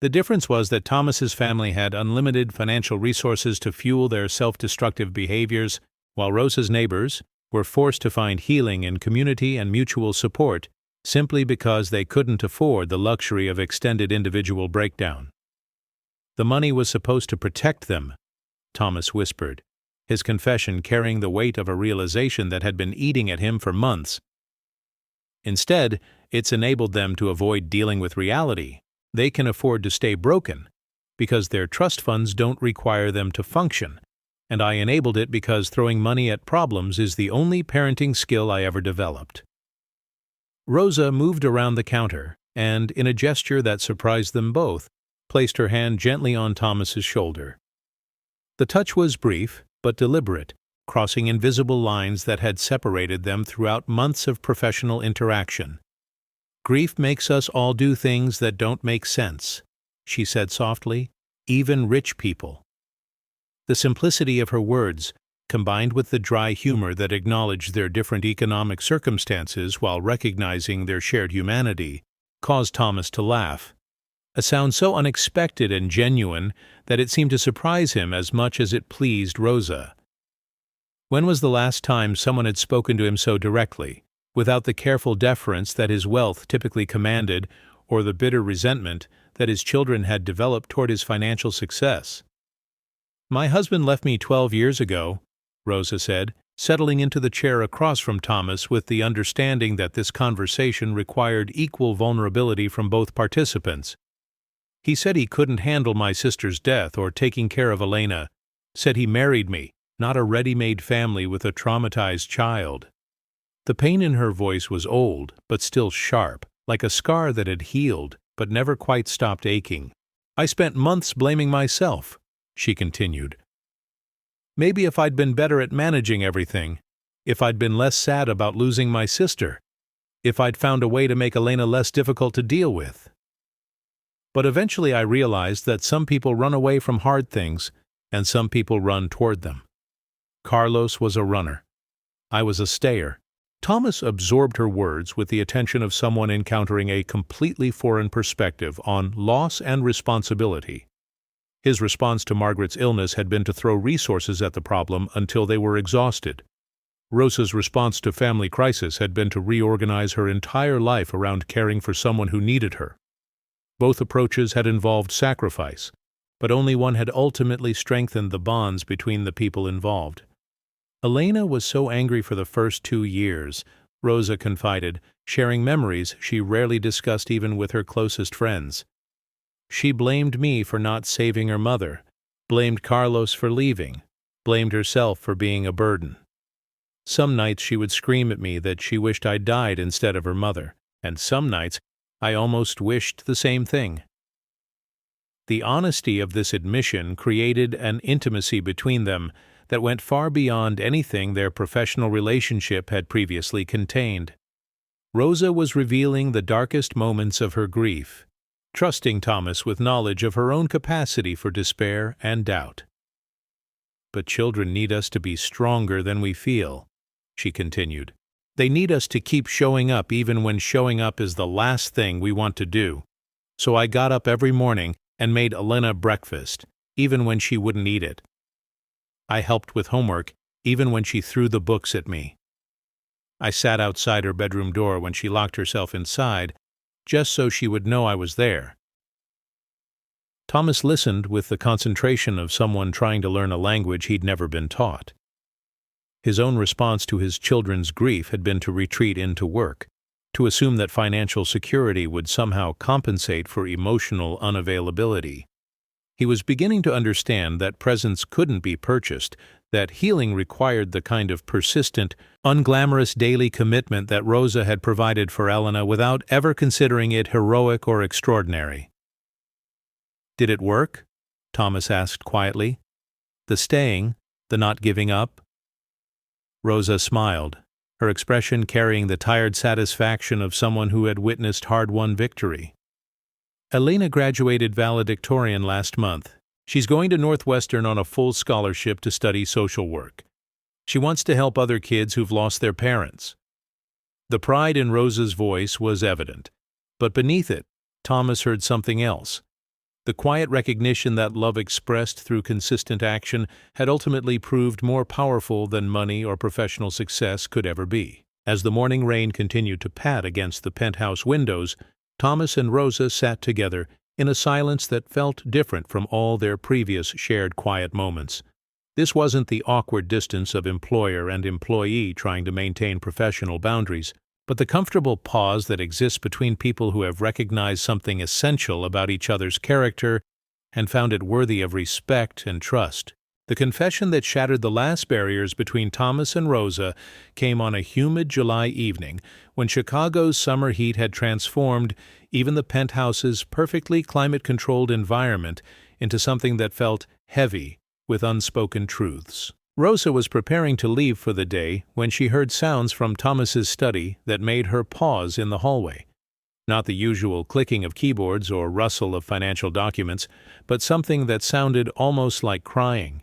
The difference was that Thomas's family had unlimited financial resources to fuel their self-destructive behaviors, while Rosa's neighbors were forced to find healing in community and mutual support simply because they couldn't afford the luxury of extended individual breakdown. The money was supposed to protect them, Thomas whispered, his confession carrying the weight of a realization that had been eating at him for months. Instead, it's enabled them to avoid dealing with reality. They can afford to stay broken because their trust funds don't require them to function, and I enabled it because throwing money at problems is the only parenting skill I ever developed. Rosa moved around the counter and, in a gesture that surprised them both, placed her hand gently on Thomas's shoulder. The touch was brief but deliberate, crossing invisible lines that had separated them throughout months of professional interaction. Grief makes us all do things that don't make sense, she said softly, even rich people. The simplicity of her words, combined with the dry humor that acknowledged their different economic circumstances while recognizing their shared humanity, caused Thomas to laugh. A sound so unexpected and genuine that it seemed to surprise him as much as it pleased Rosa. When was the last time someone had spoken to him so directly, without the careful deference that his wealth typically commanded or the bitter resentment that his children had developed toward his financial success? My husband left me 12 years ago, Rosa said, settling into the chair across from Thomas with the understanding that this conversation required equal vulnerability from both participants. He said he couldn't handle my sister's death or taking care of Elena, said he married me, not a ready-made family with a traumatized child. The pain in her voice was old, but still sharp, like a scar that had healed, but never quite stopped aching. I spent months blaming myself, she continued. Maybe if I'd been better at managing everything, if I'd been less sad about losing my sister, if I'd found a way to make Elena less difficult to deal with. But eventually I realized that some people run away from hard things, and some people run toward them. Carlos was a runner. I was a stayer. Thomas absorbed her words with the attention of someone encountering a completely foreign perspective on loss and responsibility. His response to Margaret's illness had been to throw resources at the problem until they were exhausted. Rosa's response to family crisis had been to reorganize her entire life around caring for someone who needed her. Both approaches had involved sacrifice, but only one had ultimately strengthened the bonds between the people involved. Elena was so angry for the first 2 years, Rosa confided, sharing memories she rarely discussed even with her closest friends. She blamed me for not saving her mother, blamed Carlos for leaving, blamed herself for being a burden. Some nights she would scream at me that she wished I died instead of her mother, and some nights I almost wished the same thing. The honesty of this admission created an intimacy between them that went far beyond anything their professional relationship had previously contained. Rosa was revealing the darkest moments of her grief, trusting Thomas with knowledge of her own capacity for despair and doubt. "But children need us to be stronger than we feel," she continued. "They need us to keep showing up even when showing up is the last thing we want to do. So I got up every morning and made Elena breakfast, even when she wouldn't eat it. I helped with homework, even when she threw the books at me. I sat outside her bedroom door when she locked herself inside, just so she would know I was there." Thomas listened with the concentration of someone trying to learn a language he'd never been taught. His own response to his children's grief had been to retreat into work, to assume that financial security would somehow compensate for emotional unavailability. He was beginning to understand that presence couldn't be purchased, that healing required the kind of persistent, unglamorous daily commitment that Rosa had provided for Elena without ever considering it heroic or extraordinary. "Did it work?" Thomas asked quietly. "The staying, the not giving up?" Rosa smiled, her expression carrying the tired satisfaction of someone who had witnessed hard-won victory. "Elena graduated valedictorian last month. She's going to Northwestern on a full scholarship to study social work. She wants to help other kids who've lost their parents." The pride in Rosa's voice was evident, but beneath it, Thomas heard something else. The quiet recognition that love expressed through consistent action had ultimately proved more powerful than money or professional success could ever be. As the morning rain continued to pat against the penthouse windows, Thomas and Rosa sat together in a silence that felt different from all their previous shared quiet moments. This wasn't the awkward distance of employer and employee trying to maintain professional boundaries, but the comfortable pause that exists between people who have recognized something essential about each other's character and found it worthy of respect and trust. The confession that shattered the last barriers between Thomas and Rosa came on a humid July evening when Chicago's summer heat had transformed even the penthouse's perfectly climate-controlled environment into something that felt heavy with unspoken truths. Rosa was preparing to leave for the day when she heard sounds from Thomas's study that made her pause in the hallway. Not the usual clicking of keyboards or rustle of financial documents, but something that sounded almost like crying.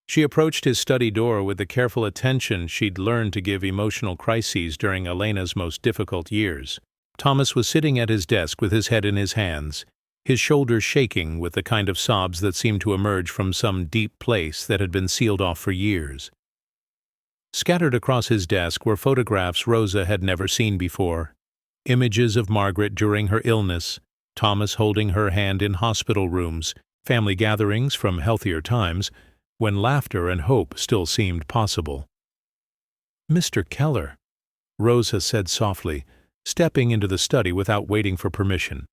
She approached his study door with the careful attention she'd learned to give emotional crises during Elena's most difficult years. Thomas was sitting at his desk with his head in his hands, his shoulders shaking with the kind of sobs that seemed to emerge from some deep place that had been sealed off for years. Scattered across his desk were photographs Rosa had never seen before, images of Margaret during her illness, Thomas holding her hand in hospital rooms, family gatherings from healthier times, when laughter and hope still seemed possible. "Mr. Keller," Rosa said softly, stepping into the study without waiting for permission.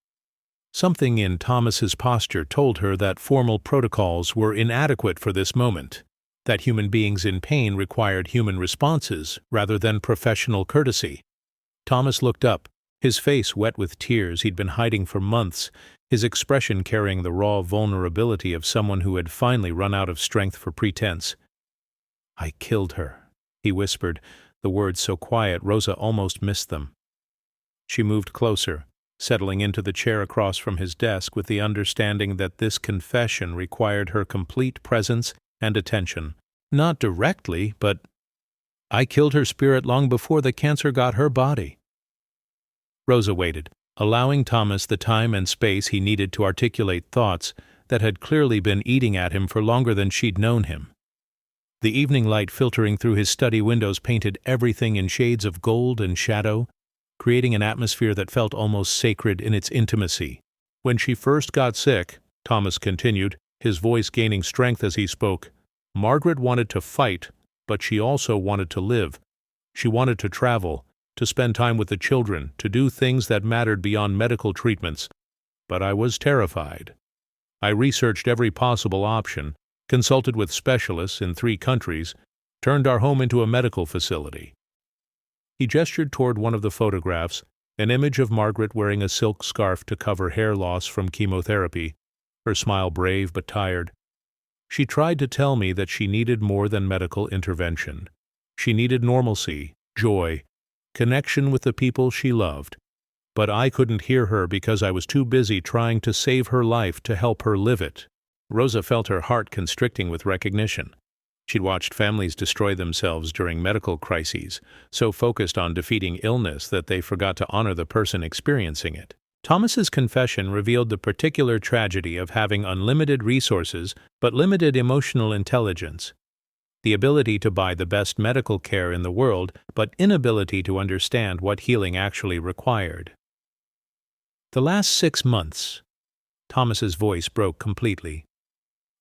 Something in Thomas's posture told her that formal protocols were inadequate for this moment, that human beings in pain required human responses rather than professional courtesy. Thomas looked up, his face wet with tears he'd been hiding for months, his expression carrying the raw vulnerability of someone who had finally run out of strength for pretense. "I killed her," he whispered, the words so quiet Rosa almost missed them. She moved closer, settling into the chair across from his desk with the understanding that this confession required her complete presence and attention. "Not directly, but I killed her spirit long before the cancer got her body." Rosa waited, allowing Thomas the time and space he needed to articulate thoughts that had clearly been eating at him for longer than she'd known him. The evening light filtering through his study windows painted everything in shades of gold and shadow, creating an atmosphere that felt almost sacred in its intimacy. "When she first got sick," Thomas continued, his voice gaining strength as he spoke, "Margaret wanted to fight, but she also wanted to live. She wanted to travel, to spend time with the children, to do things that mattered beyond medical treatments. but I was terrified. I researched every possible option, consulted with specialists in 3 countries, turned our home into a medical facility." He gestured toward one of the photographs, an image of Margaret wearing a silk scarf to cover hair loss from chemotherapy, her smile brave but tired. She tried to tell me that she needed more than medical intervention. She needed normalcy, joy, connection with the people she loved. But I couldn't hear her because I was too busy trying to save her life to help her live it. Rosa felt her heart constricting with recognition. She'd watched families destroy themselves during medical crises, so focused on defeating illness that they forgot to honor the person experiencing it. Thomas's confession revealed the particular tragedy of having unlimited resources but limited emotional intelligence. The ability to buy the best medical care in the world, but inability to understand what healing actually required. "The last 6 months," Thomas's voice broke completely.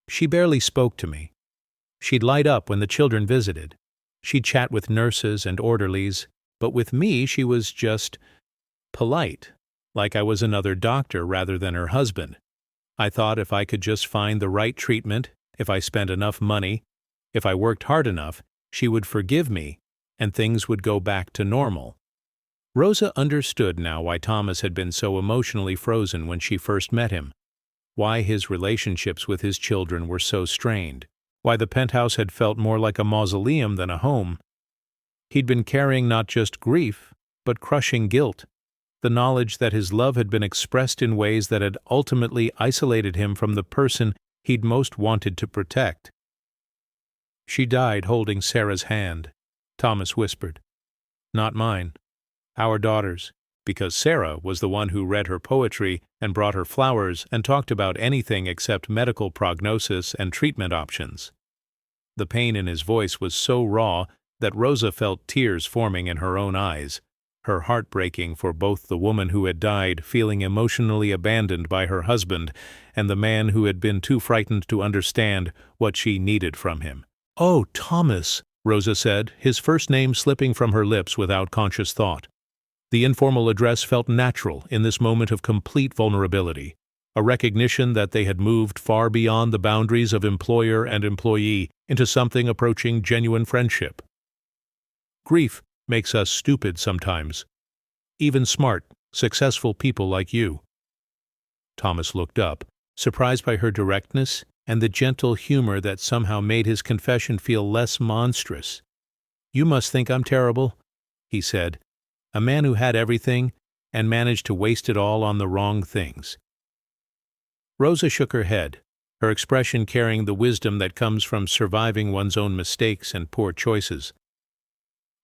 "She barely spoke to me. She'd light up when the children visited. She'd chat with nurses and orderlies, but with me she was just polite, like I was another doctor rather than her husband. I thought if I could just find the right treatment, if I spent enough money, if I worked hard enough, she would forgive me, and things would go back to normal." Rosa understood now why Thomas had been so emotionally frozen when she first met him, why his relationships with his children were so strained, why the penthouse had felt more like a mausoleum than a home. He'd been carrying not just grief, but crushing guilt, the knowledge that his love had been expressed in ways that had ultimately isolated him from the person he'd most wanted to protect. "She died holding Sarah's hand," Thomas whispered. "Not mine. Our daughter's, because Sarah was the one who read her poetry and brought her flowers and talked about anything except medical prognosis and treatment options." The pain in his voice was so raw that Rosa felt tears forming in her own eyes, her heart breaking for both the woman who had died, feeling emotionally abandoned by her husband, and the man who had been too frightened to understand what she needed from him. "Oh, Thomas," Rosa said, his first name slipping from her lips without conscious thought. The informal address felt natural in this moment of complete vulnerability, a recognition that they had moved far beyond the boundaries of employer and employee into something approaching genuine friendship. "Grief makes us stupid sometimes. Even smart, successful people like you." Thomas looked up, surprised by her directness and the gentle humor that somehow made his confession feel less monstrous. "You must think I'm terrible," he said. "A man who had everything and managed to waste it all on the wrong things." Rosa shook her head, her expression carrying the wisdom that comes from surviving one's own mistakes and poor choices.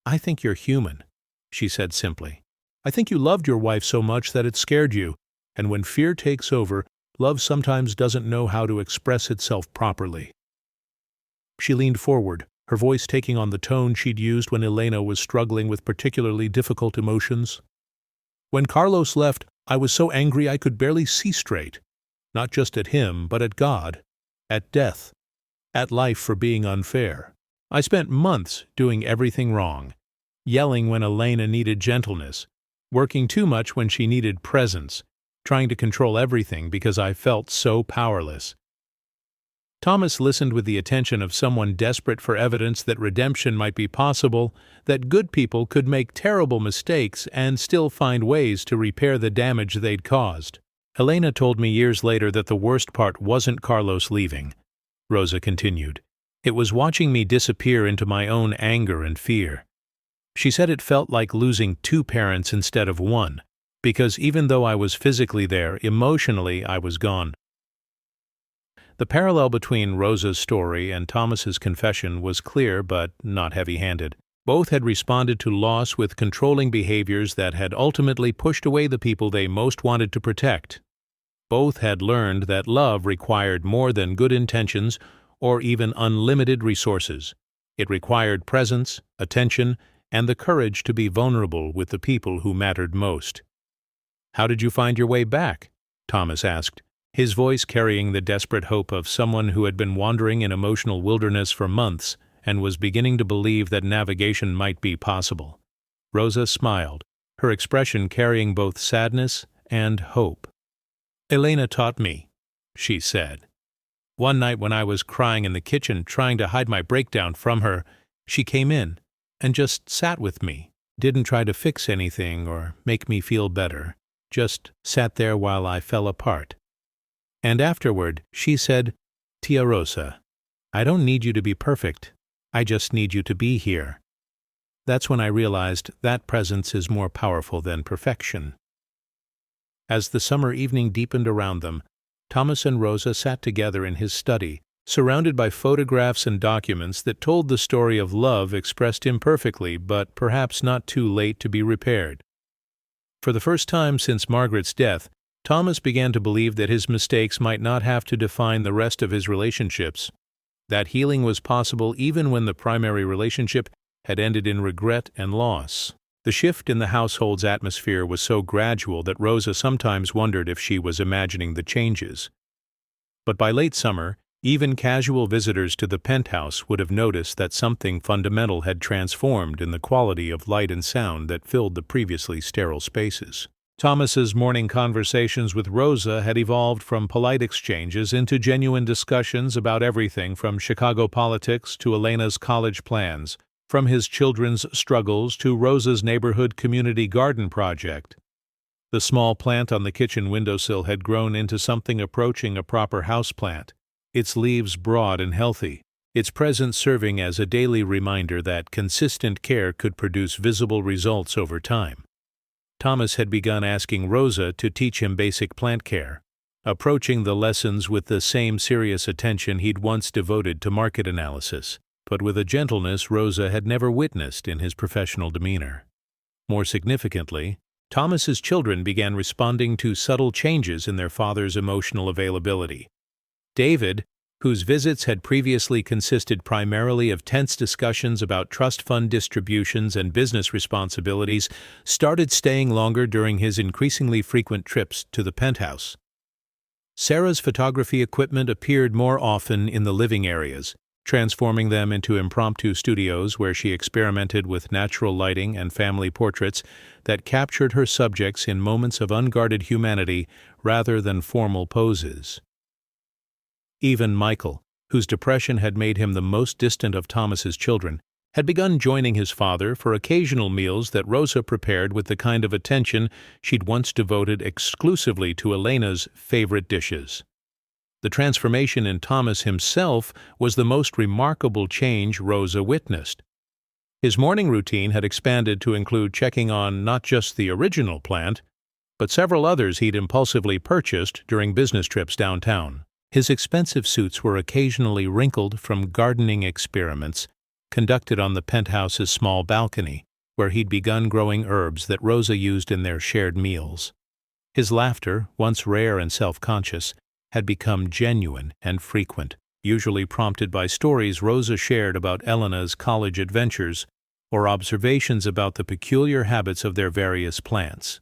"I think you're human," she said simply. "I think you loved your wife so much that it scared you, and when fear takes over, love sometimes doesn't know how to express itself properly." She leaned forward, her voice taking on the tone she'd used when Elena was struggling with particularly difficult emotions. "When Carlos left, I was so angry I could barely see straight. Not just at him, but at God, at death, at life for being unfair. I spent months doing everything wrong, yelling when Elena needed gentleness, working too much when she needed presence, trying to control everything because I felt so powerless." Thomas listened with the attention of someone desperate for evidence that redemption might be possible, that good people could make terrible mistakes and still find ways to repair the damage they'd caused. "Elena told me years later that the worst part wasn't Carlos leaving," Rosa continued. "It was watching me disappear into my own anger and fear. She said it felt like losing 2 parents instead of 1, because even though I was physically there, emotionally I was gone." The parallel between Rosa's story and Thomas's confession was clear but not heavy-handed. Both had responded to loss with controlling behaviors that had ultimately pushed away the people they most wanted to protect. Both had learned that love required more than good intentions or even unlimited resources. It required presence, attention, and the courage to be vulnerable with the people who mattered most. "How did you find your way back?" Thomas asked, his voice carrying the desperate hope of someone who had been wandering in emotional wilderness for months and was beginning to believe that navigation might be possible. Rosa smiled, her expression carrying both sadness and hope. Elena taught me, she said. One night when I was crying in the kitchen trying to hide my breakdown from her, she came in and just sat with me, didn't try to fix anything or make me feel better, just sat there while I fell apart. And afterward, she said, "Tia Rosa, I don't need you to be perfect. I just need you to be here." That's when I realized that presence is more powerful than perfection. As the summer evening deepened around them, Thomas and Rosa sat together in his study, surrounded by photographs and documents that told the story of love expressed imperfectly, but perhaps not too late to be repaired. For the first time since Margaret's death, Thomas began to believe that his mistakes might not have to define the rest of his relationships, that healing was possible even when the primary relationship had ended in regret and loss. The shift in the household's atmosphere was so gradual that Rosa sometimes wondered if she was imagining the changes. But by late summer, even casual visitors to the penthouse would have noticed that something fundamental had transformed in the quality of light and sound that filled the previously sterile spaces. Thomas's morning conversations with Rosa had evolved from polite exchanges into genuine discussions about everything from Chicago politics to Elena's college plans, from his children's struggles to Rosa's neighborhood community garden project. The small plant on the kitchen windowsill had grown into something approaching a proper houseplant, its leaves broad and healthy, its presence serving as a daily reminder that consistent care could produce visible results over time. Thomas had begun asking Rosa to teach him basic plant care, approaching the lessons with the same serious attention he'd once devoted to market analysis, but with a gentleness Rosa had never witnessed in his professional demeanor. More significantly, Thomas's children began responding to subtle changes in their father's emotional availability. David, whose visits had previously consisted primarily of tense discussions about trust fund distributions and business responsibilities, started staying longer during his increasingly frequent trips to the penthouse. Sarah's photography equipment appeared more often in the living areas, transforming them into impromptu studios where she experimented with natural lighting and family portraits that captured her subjects in moments of unguarded humanity rather than formal poses. Even Michael, whose depression had made him the most distant of Thomas's children, had begun joining his father for occasional meals that Rosa prepared with the kind of attention she'd once devoted exclusively to Elena's favorite dishes. The transformation in Thomas himself was the most remarkable change Rosa witnessed. His morning routine had expanded to include checking on not just the original plant, but several others he'd impulsively purchased during business trips downtown. His expensive suits were occasionally wrinkled from gardening experiments conducted on the penthouse's small balcony, where he'd begun growing herbs that Rosa used in their shared meals. His laughter, once rare and self-conscious, had become genuine and frequent, usually prompted by stories Rosa shared about Elena's college adventures or observations about the peculiar habits of their various plants.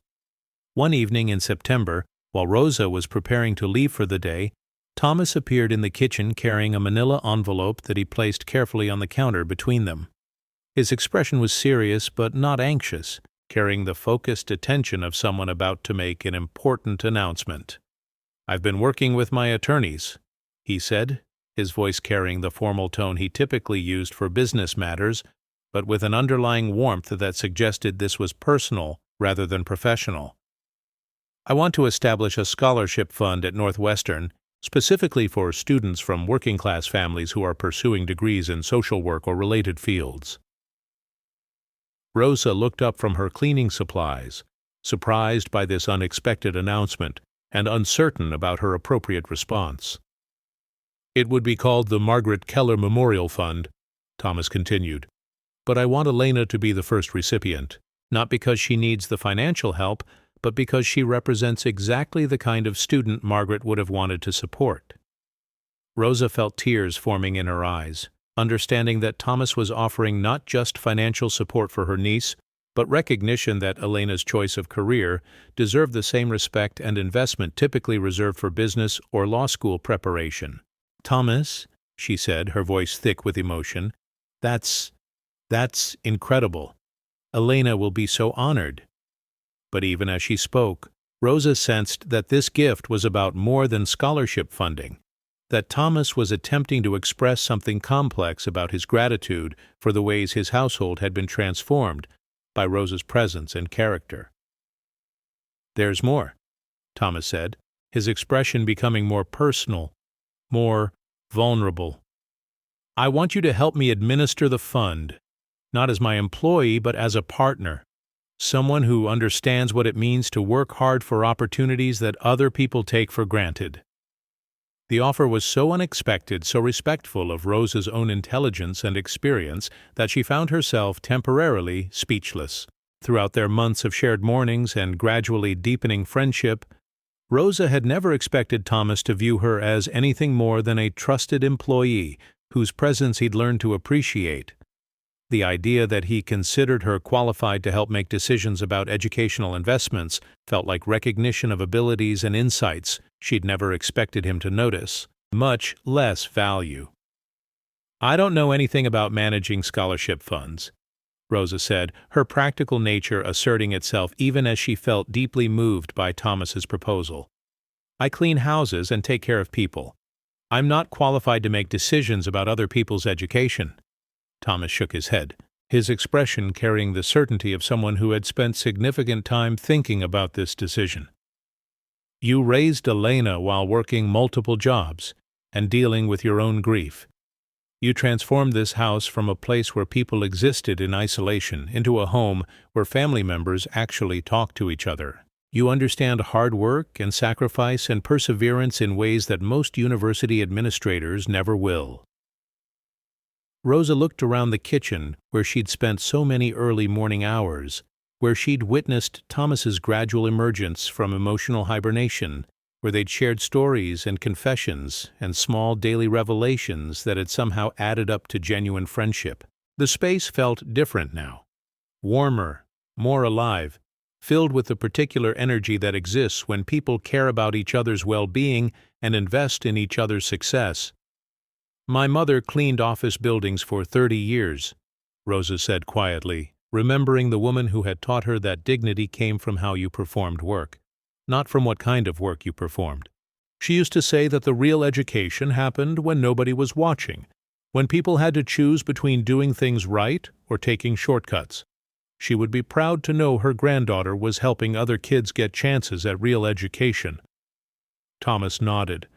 One evening in September, while Rosa was preparing to leave for the day, Thomas appeared in the kitchen carrying a manila envelope that he placed carefully on the counter between them. His expression was serious but not anxious, carrying the focused attention of someone about to make an important announcement. "I've been working with my attorneys," he said, his voice carrying the formal tone he typically used for business matters, but with an underlying warmth that suggested this was personal rather than professional. "I want to establish a scholarship fund at Northwestern, specifically for students from working-class families who are pursuing degrees in social work or related fields." Rosa looked up from her cleaning supplies, surprised by this unexpected announcement and uncertain about her appropriate response. "It would be called the Margaret Keller Memorial Fund," Thomas continued, "but I want Elena to be the first recipient, not because she needs the financial help, but because she represents exactly the kind of student Margaret would have wanted to support." Rosa felt tears forming in her eyes, understanding that Thomas was offering not just financial support for her niece, but recognition that Elena's choice of career deserved the same respect and investment typically reserved for business or law school preparation. "Thomas," she said, her voice thick with emotion, that's incredible. Elena will be so honored." But even as she spoke, Rosa sensed that this gift was about more than scholarship funding, that Thomas was attempting to express something complex about his gratitude for the ways his household had been transformed by Rosa's presence and character. "There's more," Thomas said, his expression becoming more personal, more vulnerable. "I want you to help me administer the fund, not as my employee but as a partner, someone who understands what it means to work hard for opportunities that other people take for granted." The offer was so unexpected, so respectful of Rosa's own intelligence and experience, that she found herself temporarily speechless. Throughout their months of shared mornings and gradually deepening friendship, Rosa had never expected Thomas to view her as anything more than a trusted employee whose presence he'd learned to appreciate. The idea that he considered her qualified to help make decisions about educational investments felt like recognition of abilities and insights she'd never expected him to notice, much less value. "I don't know anything about managing scholarship funds," Rosa said, her practical nature asserting itself even as she felt deeply moved by Thomas's proposal. "I clean houses and take care of people. I'm not qualified to make decisions about other people's education." Thomas shook his head, his expression carrying the certainty of someone who had spent significant time thinking about this decision. "You raised Elena while working multiple jobs and dealing with your own grief. You transformed this house from a place where people existed in isolation into a home where family members actually talk to each other. You understand hard work and sacrifice and perseverance in ways that most university administrators never will." Rosa looked around the kitchen where she'd spent so many early morning hours, where she'd witnessed Thomas's gradual emergence from emotional hibernation, where they'd shared stories and confessions and small daily revelations that had somehow added up to genuine friendship. The space felt different now, warmer, more alive, filled with the particular energy that exists when people care about each other's well-being and invest in each other's success. "My mother cleaned office buildings for 30 years, Rosa said quietly, remembering the woman who had taught her that dignity came from how you performed work, not from what kind of work you performed. She used to say that the real education happened when nobody was watching, when people had to choose between doing things right or taking shortcuts. She would be proud to know her granddaughter was helping other kids get chances at real education." Thomas nodded,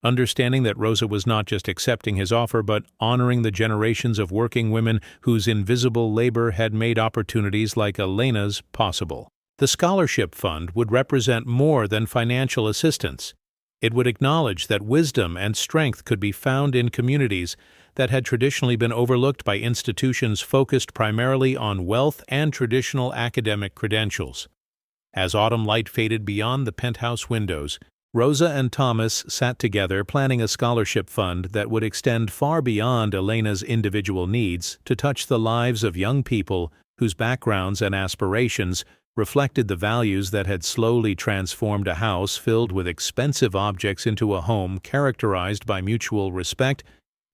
understanding that Rosa was not just accepting his offer but honoring the generations of working women whose invisible labor had made opportunities like Elena's possible. The scholarship fund would represent more than financial assistance. It would acknowledge that wisdom and strength could be found in communities that had traditionally been overlooked by institutions focused primarily on wealth and traditional academic credentials. As autumn light faded beyond the penthouse windows, Rosa and Thomas sat together planning a scholarship fund that would extend far beyond Elena's individual needs to touch the lives of young people whose backgrounds and aspirations reflected the values that had slowly transformed a house filled with expensive objects into a home characterized by mutual respect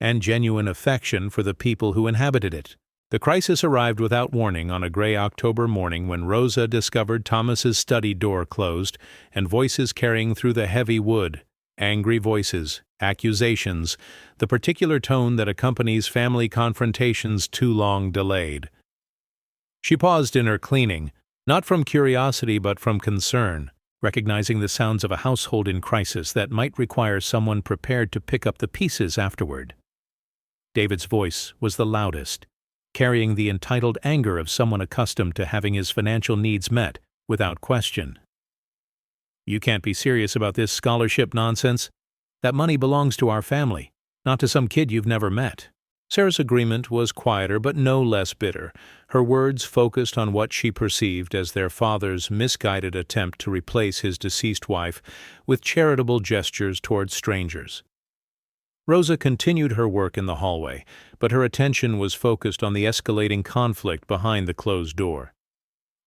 and genuine affection for the people who inhabited it. The crisis arrived without warning on a gray October morning when Rosa discovered Thomas's study door closed and voices carrying through the heavy wood, angry voices, accusations, the particular tone that accompanies family confrontations too long delayed. She paused in her cleaning, not from curiosity but from concern, recognizing the sounds of a household in crisis that might require someone prepared to pick up the pieces afterward. David's voice was the loudest, carrying the entitled anger of someone accustomed to having his financial needs met without question. "You can't be serious about this scholarship nonsense. That money belongs to our family, not to some kid you've never met." Sarah's agreement was quieter but no less bitter, her words focused on what she perceived as their father's misguided attempt to replace his deceased wife with charitable gestures towards strangers. Rosa continued her work in the hallway, but her attention was focused on the escalating conflict behind the closed door.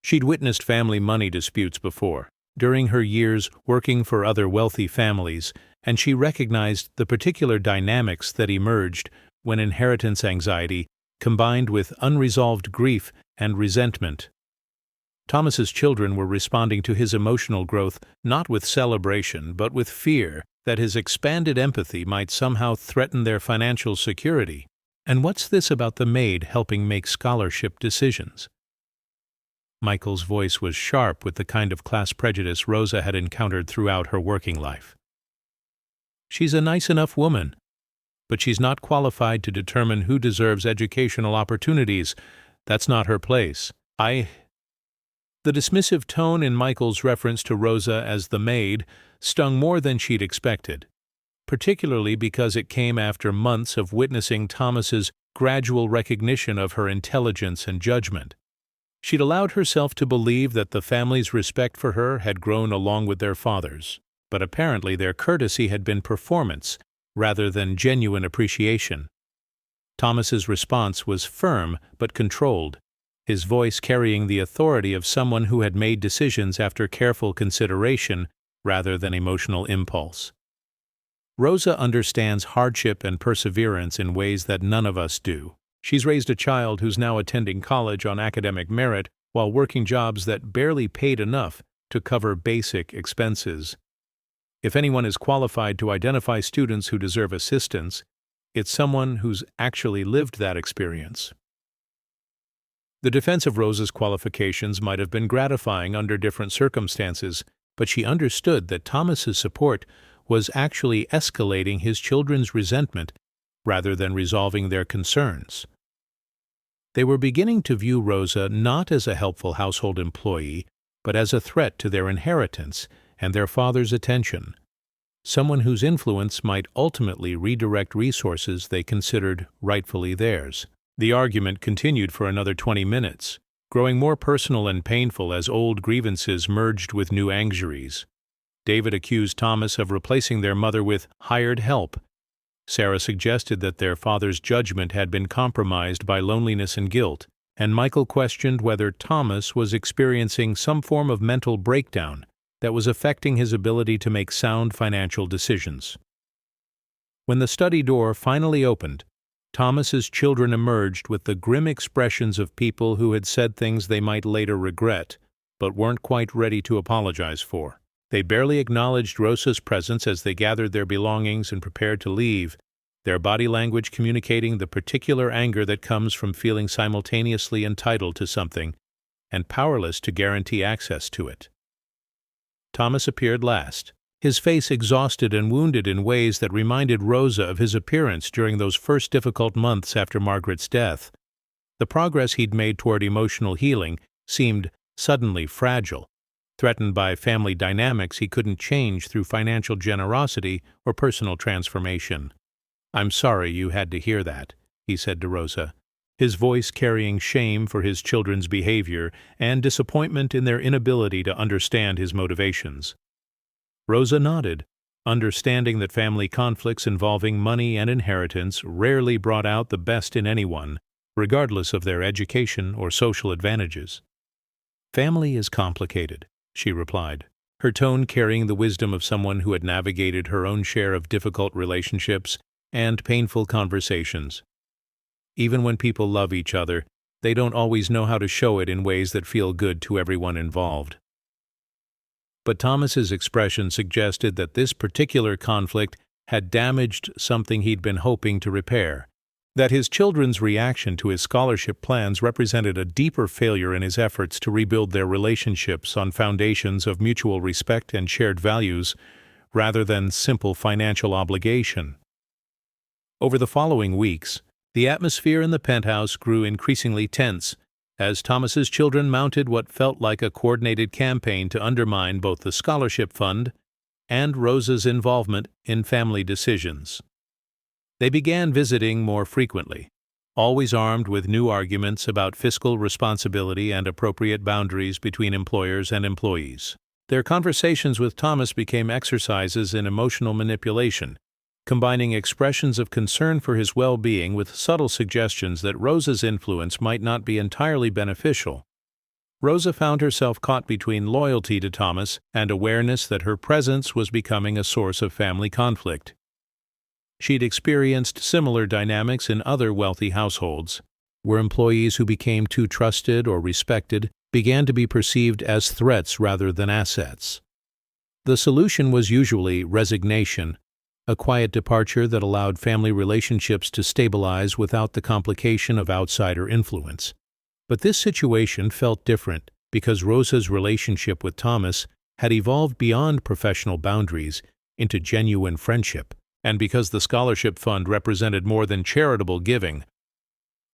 She'd witnessed family money disputes before, during her years working for other wealthy families, and she recognized the particular dynamics that emerged when inheritance anxiety combined with unresolved grief and resentment. Thomas's children were responding to his emotional growth not with celebration but with fear that his expanded empathy might somehow threaten their financial security. And what's this about the maid helping make scholarship decisions? Michael's voice was sharp with the kind of class prejudice Rosa had encountered throughout her working life. She's a nice enough woman, but she's not qualified to determine who deserves educational opportunities. That's not her place. The dismissive tone in Michael's reference to Rosa as the maid stung more than she'd expected, particularly because it came after months of witnessing Thomas's gradual recognition of her intelligence and judgment. She'd allowed herself to believe that the family's respect for her had grown along with their father's, but apparently their courtesy had been performance rather than genuine appreciation. Thomas's response was firm but controlled, his voice carrying the authority of someone who had made decisions after careful consideration rather than emotional impulse. Rosa understands hardship and perseverance in ways that none of us do. She's raised a child who's now attending college on academic merit while working jobs that barely paid enough to cover basic expenses. If anyone is qualified to identify students who deserve assistance, it's someone who's actually lived that experience. The defense of Rosa's qualifications might have been gratifying under different circumstances, but she understood that Thomas's support was actually escalating his children's resentment rather than resolving their concerns. They were beginning to view Rosa not as a helpful household employee, but as a threat to their inheritance and their father's attention, someone whose influence might ultimately redirect resources they considered rightfully theirs. The argument continued for another 20 minutes, growing more personal and painful as old grievances merged with new anxieties. David accused Thomas of replacing their mother with hired help. Sarah suggested that their father's judgment had been compromised by loneliness and guilt, and Michael questioned whether Thomas was experiencing some form of mental breakdown that was affecting his ability to make sound financial decisions. When the study door finally opened, Thomas's children emerged with the grim expressions of people who had said things they might later regret, but weren't quite ready to apologize for. They barely acknowledged Rosa's presence as they gathered their belongings and prepared to leave, their body language communicating the particular anger that comes from feeling simultaneously entitled to something and powerless to guarantee access to it. Thomas appeared last, his face exhausted and wounded in ways that reminded Rosa of his appearance during those first difficult months after Margaret's death. The progress he'd made toward emotional healing seemed suddenly fragile, threatened by family dynamics he couldn't change through financial generosity or personal transformation. "I'm sorry you had to hear that," he said to Rosa, his voice carrying shame for his children's behavior and disappointment in their inability to understand his motivations. Rosa nodded, understanding that family conflicts involving money and inheritance rarely brought out the best in anyone, regardless of their education or social advantages. "Family is complicated," she replied, her tone carrying the wisdom of someone who had navigated her own share of difficult relationships and painful conversations. Even when people love each other, they don't always know how to show it in ways that feel good to everyone involved. But Thomas's expression suggested that this particular conflict had damaged something he'd been hoping to repair, that his children's reaction to his scholarship plans represented a deeper failure in his efforts to rebuild their relationships on foundations of mutual respect and shared values, rather than simple financial obligation. Over the following weeks, the atmosphere in the penthouse grew increasingly tense, as Thomas's children mounted what felt like a coordinated campaign to undermine both the scholarship fund and Rosa's involvement in family decisions. They began visiting more frequently, always armed with new arguments about fiscal responsibility and appropriate boundaries between employers and employees. Their conversations with Thomas became exercises in emotional manipulation, combining expressions of concern for his well-being with subtle suggestions that Rosa's influence might not be entirely beneficial. Rosa found herself caught between loyalty to Thomas and awareness that her presence was becoming a source of family conflict. She'd experienced similar dynamics in other wealthy households, where employees who became too trusted or respected began to be perceived as threats rather than assets. The solution was usually resignation, a quiet departure that allowed family relationships to stabilize without the complication of outsider influence. But this situation felt different because Rosa's relationship with Thomas had evolved beyond professional boundaries into genuine friendship, and because the scholarship fund represented more than charitable giving.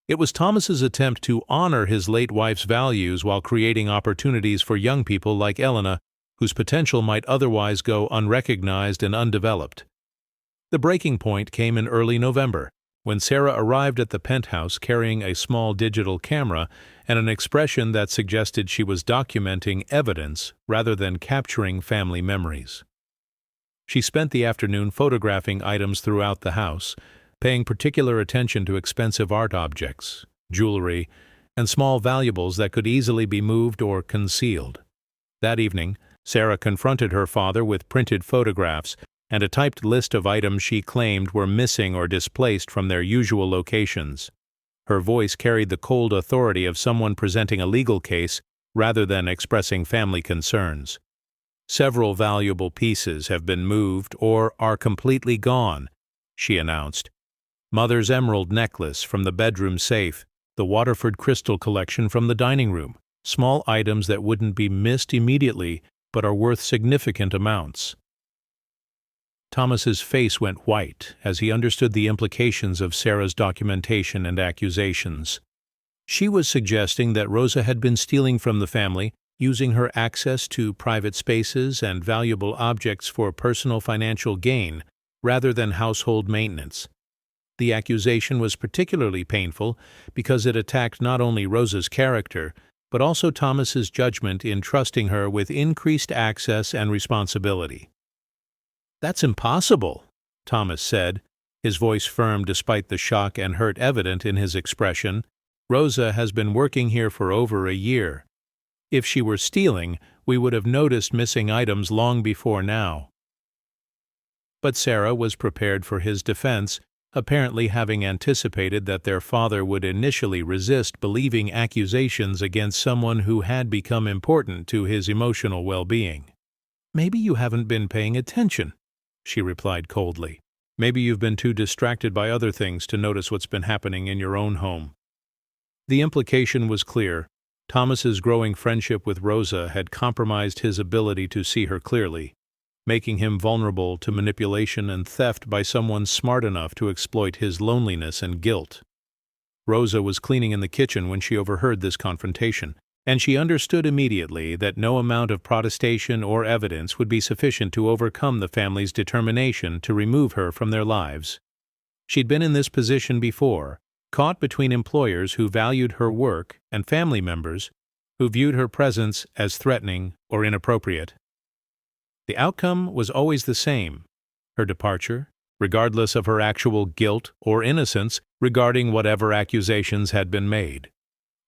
It was Thomas's attempt to honor his late wife's values while creating opportunities for young people like Elena, whose potential might otherwise go unrecognized and undeveloped. The breaking point came in early November, when Sarah arrived at the penthouse carrying a small digital camera and an expression that suggested she was documenting evidence rather than capturing family memories. She spent the afternoon photographing items throughout the house, paying particular attention to expensive art objects, jewelry, and small valuables that could easily be moved or concealed. That evening, Sarah confronted her father with printed photographs and a typed list of items she claimed were missing or displaced from their usual locations. Her voice carried the cold authority of someone presenting a legal case rather than expressing family concerns. "Several valuable pieces have been moved or are completely gone," she announced. "Mother's emerald necklace from the bedroom safe, the Waterford crystal collection from the dining room, small items that wouldn't be missed immediately but are worth significant amounts." Thomas's face went white as he understood the implications of Sarah's documentation and accusations. She was suggesting that Rosa had been stealing from the family, using her access to private spaces and valuable objects for personal financial gain rather than household maintenance. The accusation was particularly painful because it attacked not only Rosa's character, but also Thomas's judgment in trusting her with increased access and responsibility. "That's impossible," Thomas said, his voice firm despite the shock and hurt evident in his expression. "Rosa has been working here for over a year. If she were stealing, we would have noticed missing items long before now." But Sarah was prepared for his defense, apparently having anticipated that their father would initially resist believing accusations against someone who had become important to his emotional well-being. "Maybe you haven't been paying attention," she replied coldly. "Maybe you've been too distracted by other things to notice what's been happening in your own home." The implication was clear. Thomas's growing friendship with Rosa had compromised his ability to see her clearly, making him vulnerable to manipulation and theft by someone smart enough to exploit his loneliness and guilt. Rosa was cleaning in the kitchen when she overheard this confrontation, and she understood immediately that no amount of protestation or evidence would be sufficient to overcome the family's determination to remove her from their lives. She'd been in this position before, caught between employers who valued her work and family members who viewed her presence as threatening or inappropriate. The outcome was always the same: her departure, regardless of her actual guilt or innocence regarding whatever accusations had been made.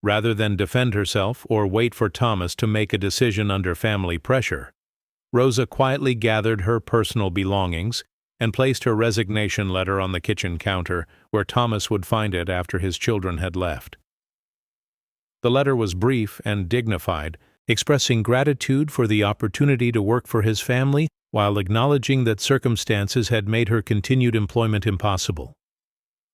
Rather than defend herself or wait for Thomas to make a decision under family pressure, Rosa quietly gathered her personal belongings and placed her resignation letter on the kitchen counter, where Thomas would find it after his children had left. The letter was brief and dignified, expressing gratitude for the opportunity to work for his family while acknowledging that circumstances had made her continued employment impossible.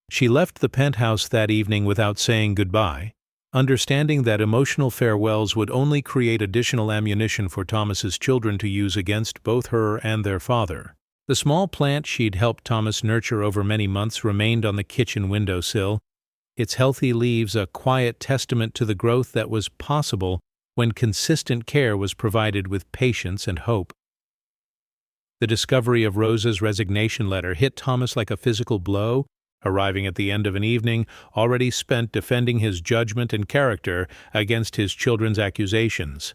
She left the penthouse that evening without saying goodbye, understanding that emotional farewells would only create additional ammunition for Thomas's children to use against both her and their father. The small plant she'd helped Thomas nurture over many months remained on the kitchen windowsill, its healthy leaves a quiet testament to the growth that was possible when consistent care was provided with patience and hope. The discovery of Rosa's resignation letter hit Thomas like a physical blow, arriving at the end of an evening already spent defending his judgment and character against his children's accusations.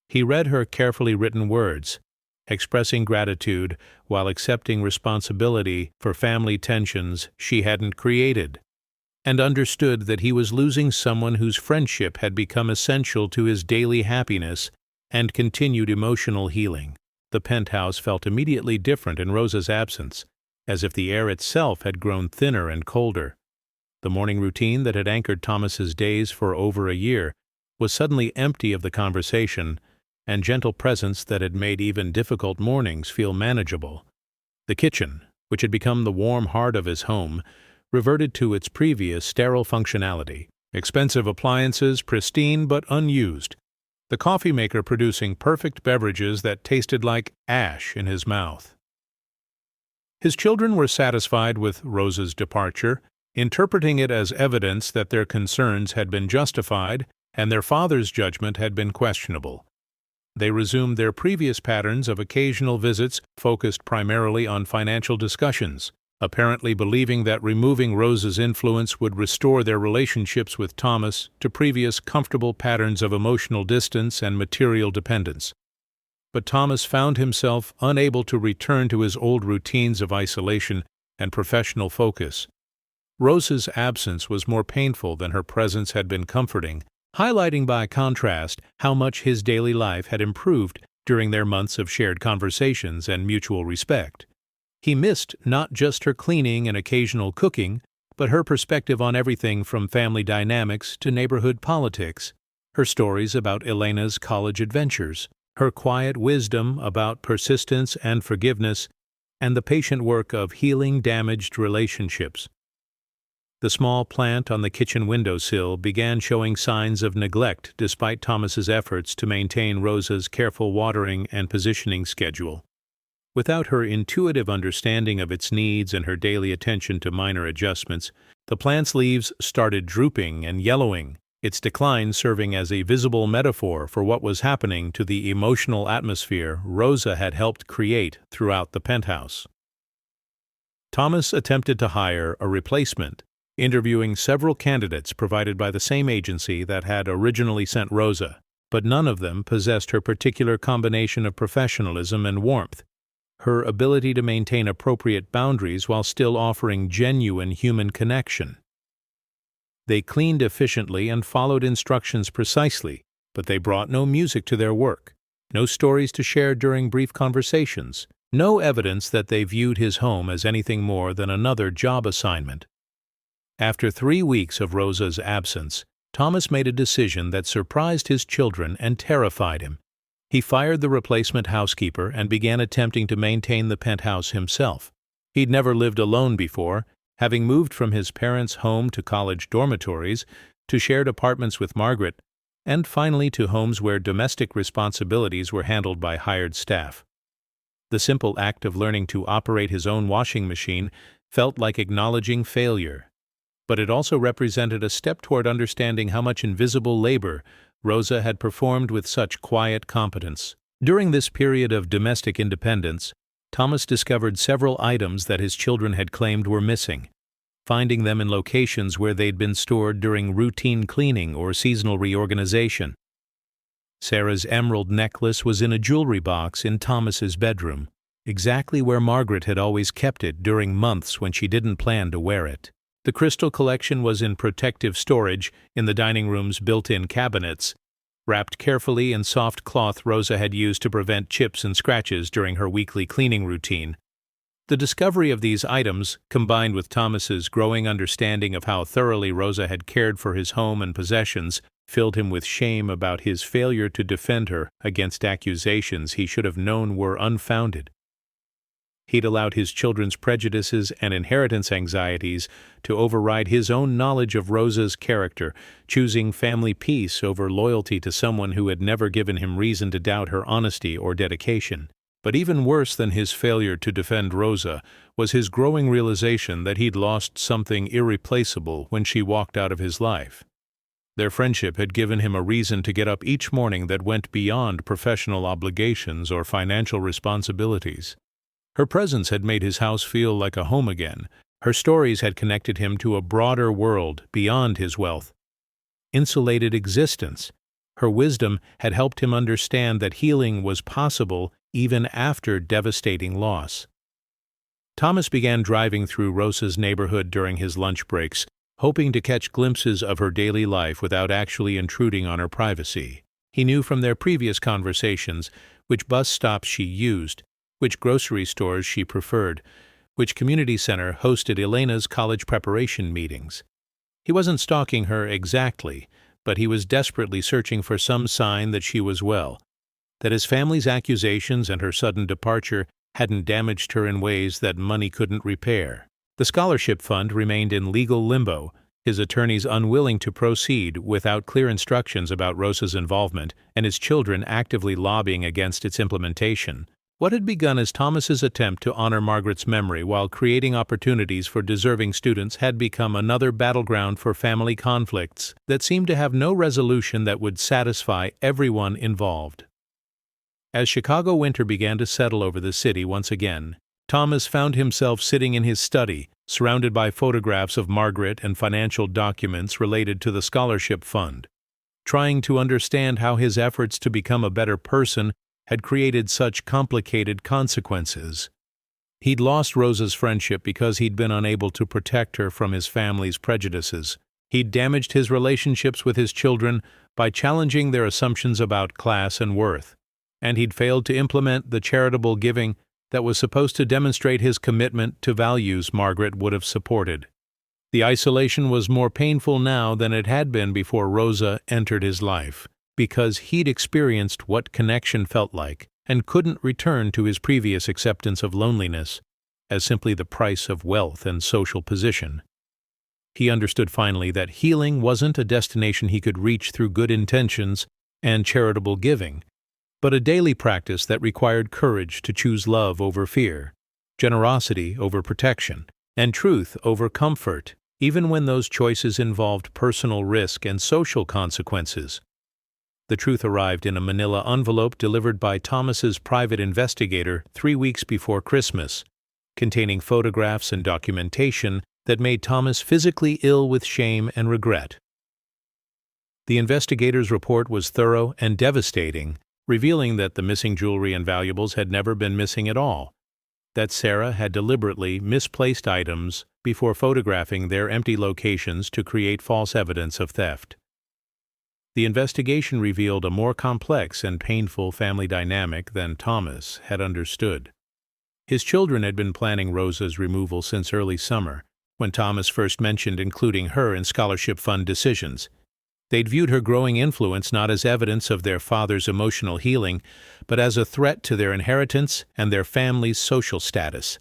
He read her carefully written words, expressing gratitude while accepting responsibility for family tensions she hadn't created, and understood that he was losing someone whose friendship had become essential to his daily happiness and continued emotional healing. The penthouse felt immediately different in Rosa's absence, as if the air itself had grown thinner and colder. The morning routine that had anchored Thomas's days for over a year was suddenly empty of the conversation and gentle presence that had made even difficult mornings feel manageable. The kitchen, which had become the warm heart of his home, reverted to its previous sterile functionality. Expensive appliances, pristine but unused. The coffee maker producing perfect beverages that tasted like ash in his mouth. His children were satisfied with Rosa's departure, interpreting it as evidence that their concerns had been justified and their father's judgment had been questionable. They resumed their previous patterns of occasional visits focused primarily on financial discussions, apparently believing that removing Rosa's influence would restore their relationships with Thomas to previous comfortable patterns of emotional distance and material dependence. But Thomas found himself unable to return to his old routines of isolation and professional focus. Rosa's absence was more painful than her presence had been comforting, highlighting by contrast how much his daily life had improved during their months of shared conversations and mutual respect. He missed not just her cleaning and occasional cooking, but her perspective on everything from family dynamics to neighborhood politics, her stories about Elena's college adventures, her quiet wisdom about persistence and forgiveness, and the patient work of healing damaged relationships. The small plant on the kitchen windowsill began showing signs of neglect despite Thomas's efforts to maintain Rosa's careful watering and positioning schedule. Without her intuitive understanding of its needs and her daily attention to minor adjustments, the plant's leaves started drooping and yellowing, its decline serving as a visible metaphor for what was happening to the emotional atmosphere Rosa had helped create throughout the penthouse. Thomas attempted to hire a replacement, interviewing several candidates provided by the same agency that had originally sent Rosa, but none of them possessed her particular combination of professionalism and warmth, her ability to maintain appropriate boundaries while still offering genuine human connection. They cleaned efficiently and followed instructions precisely, but they brought no music to their work, no stories to share during brief conversations, no evidence that they viewed his home as anything more than another job assignment. After 3 weeks of Rosa's absence, Thomas made a decision that surprised his children and terrified him. He fired the replacement housekeeper and began attempting to maintain the penthouse himself. He'd never lived alone before, having moved from his parents' home to college dormitories, to shared apartments with Margaret, and finally to homes where domestic responsibilities were handled by hired staff. The simple act of learning to operate his own washing machine felt like acknowledging failure, but it also represented a step toward understanding how much invisible labor Rosa had performed with such quiet competence. During this period of domestic independence, Thomas discovered several items that his children had claimed were missing, finding them in locations where they'd been stored during routine cleaning or seasonal reorganization. Sarah's emerald necklace was in a jewelry box in Thomas's bedroom, exactly where Margaret had always kept it during months when she didn't plan to wear it. The crystal collection was in protective storage in the dining room's built-in cabinets, wrapped carefully in soft cloth Rosa had used to prevent chips and scratches during her weekly cleaning routine. The discovery of these items, combined with Thomas's growing understanding of how thoroughly Rosa had cared for his home and possessions, filled him with shame about his failure to defend her against accusations he should have known were unfounded. He'd allowed his children's prejudices and inheritance anxieties to override his own knowledge of Rosa's character, choosing family peace over loyalty to someone who had never given him reason to doubt her honesty or dedication. But even worse than his failure to defend Rosa was his growing realization that he'd lost something irreplaceable when she walked out of his life. Their friendship had given him a reason to get up each morning that went beyond professional obligations or financial responsibilities. Her presence had made his house feel like a home again. Her stories had connected him to a broader world beyond his wealth. Insulated existence. Her wisdom had helped him understand that healing was possible even after devastating loss. Thomas began driving through Rosa's neighborhood during his lunch breaks, hoping to catch glimpses of her daily life without actually intruding on her privacy. He knew from their previous conversations which bus stops she used, which grocery stores she preferred, which community center hosted Elena's college preparation meetings. He wasn't stalking her exactly, but he was desperately searching for some sign that she was well, that his family's accusations and her sudden departure hadn't damaged her in ways that money couldn't repair. The scholarship fund remained in legal limbo, his attorneys unwilling to proceed without clear instructions about Rosa's involvement, and his children actively lobbying against its implementation. What had begun as Thomas's attempt to honor Margaret's memory while creating opportunities for deserving students had become another battleground for family conflicts that seemed to have no resolution that would satisfy everyone involved. As Chicago winter began to settle over the city once again, Thomas found himself sitting in his study, surrounded by photographs of Margaret and financial documents related to the scholarship fund, trying to understand how his efforts to become a better person had created such complicated consequences. He'd lost Rosa's friendship because he'd been unable to protect her from his family's prejudices. He'd damaged his relationships with his children by challenging their assumptions about class and worth. And he'd failed to implement the charitable giving that was supposed to demonstrate his commitment to values Margaret would have supported. The isolation was more painful now than it had been before Rosa entered his life, because he'd experienced what connection felt like and couldn't return to his previous acceptance of loneliness as simply the price of wealth and social position. He understood finally that healing wasn't a destination he could reach through good intentions and charitable giving, but a daily practice that required courage to choose love over fear, generosity over protection, and truth over comfort, even when those choices involved personal risk and social consequences. The truth arrived in a manila envelope delivered by Thomas's private investigator 3 weeks before Christmas, containing photographs and documentation that made Thomas physically ill with shame and regret. The investigator's report was thorough and devastating, revealing that the missing jewelry and valuables had never been missing at all, that Sarah had deliberately misplaced items before photographing their empty locations to create false evidence of theft. The investigation revealed a more complex and painful family dynamic than Thomas had understood. His children had been planning Rosa's removal since early summer, when Thomas first mentioned including her in scholarship fund decisions. They'd viewed her growing influence not as evidence of their father's emotional healing, but as a threat to their inheritance and their family's social status.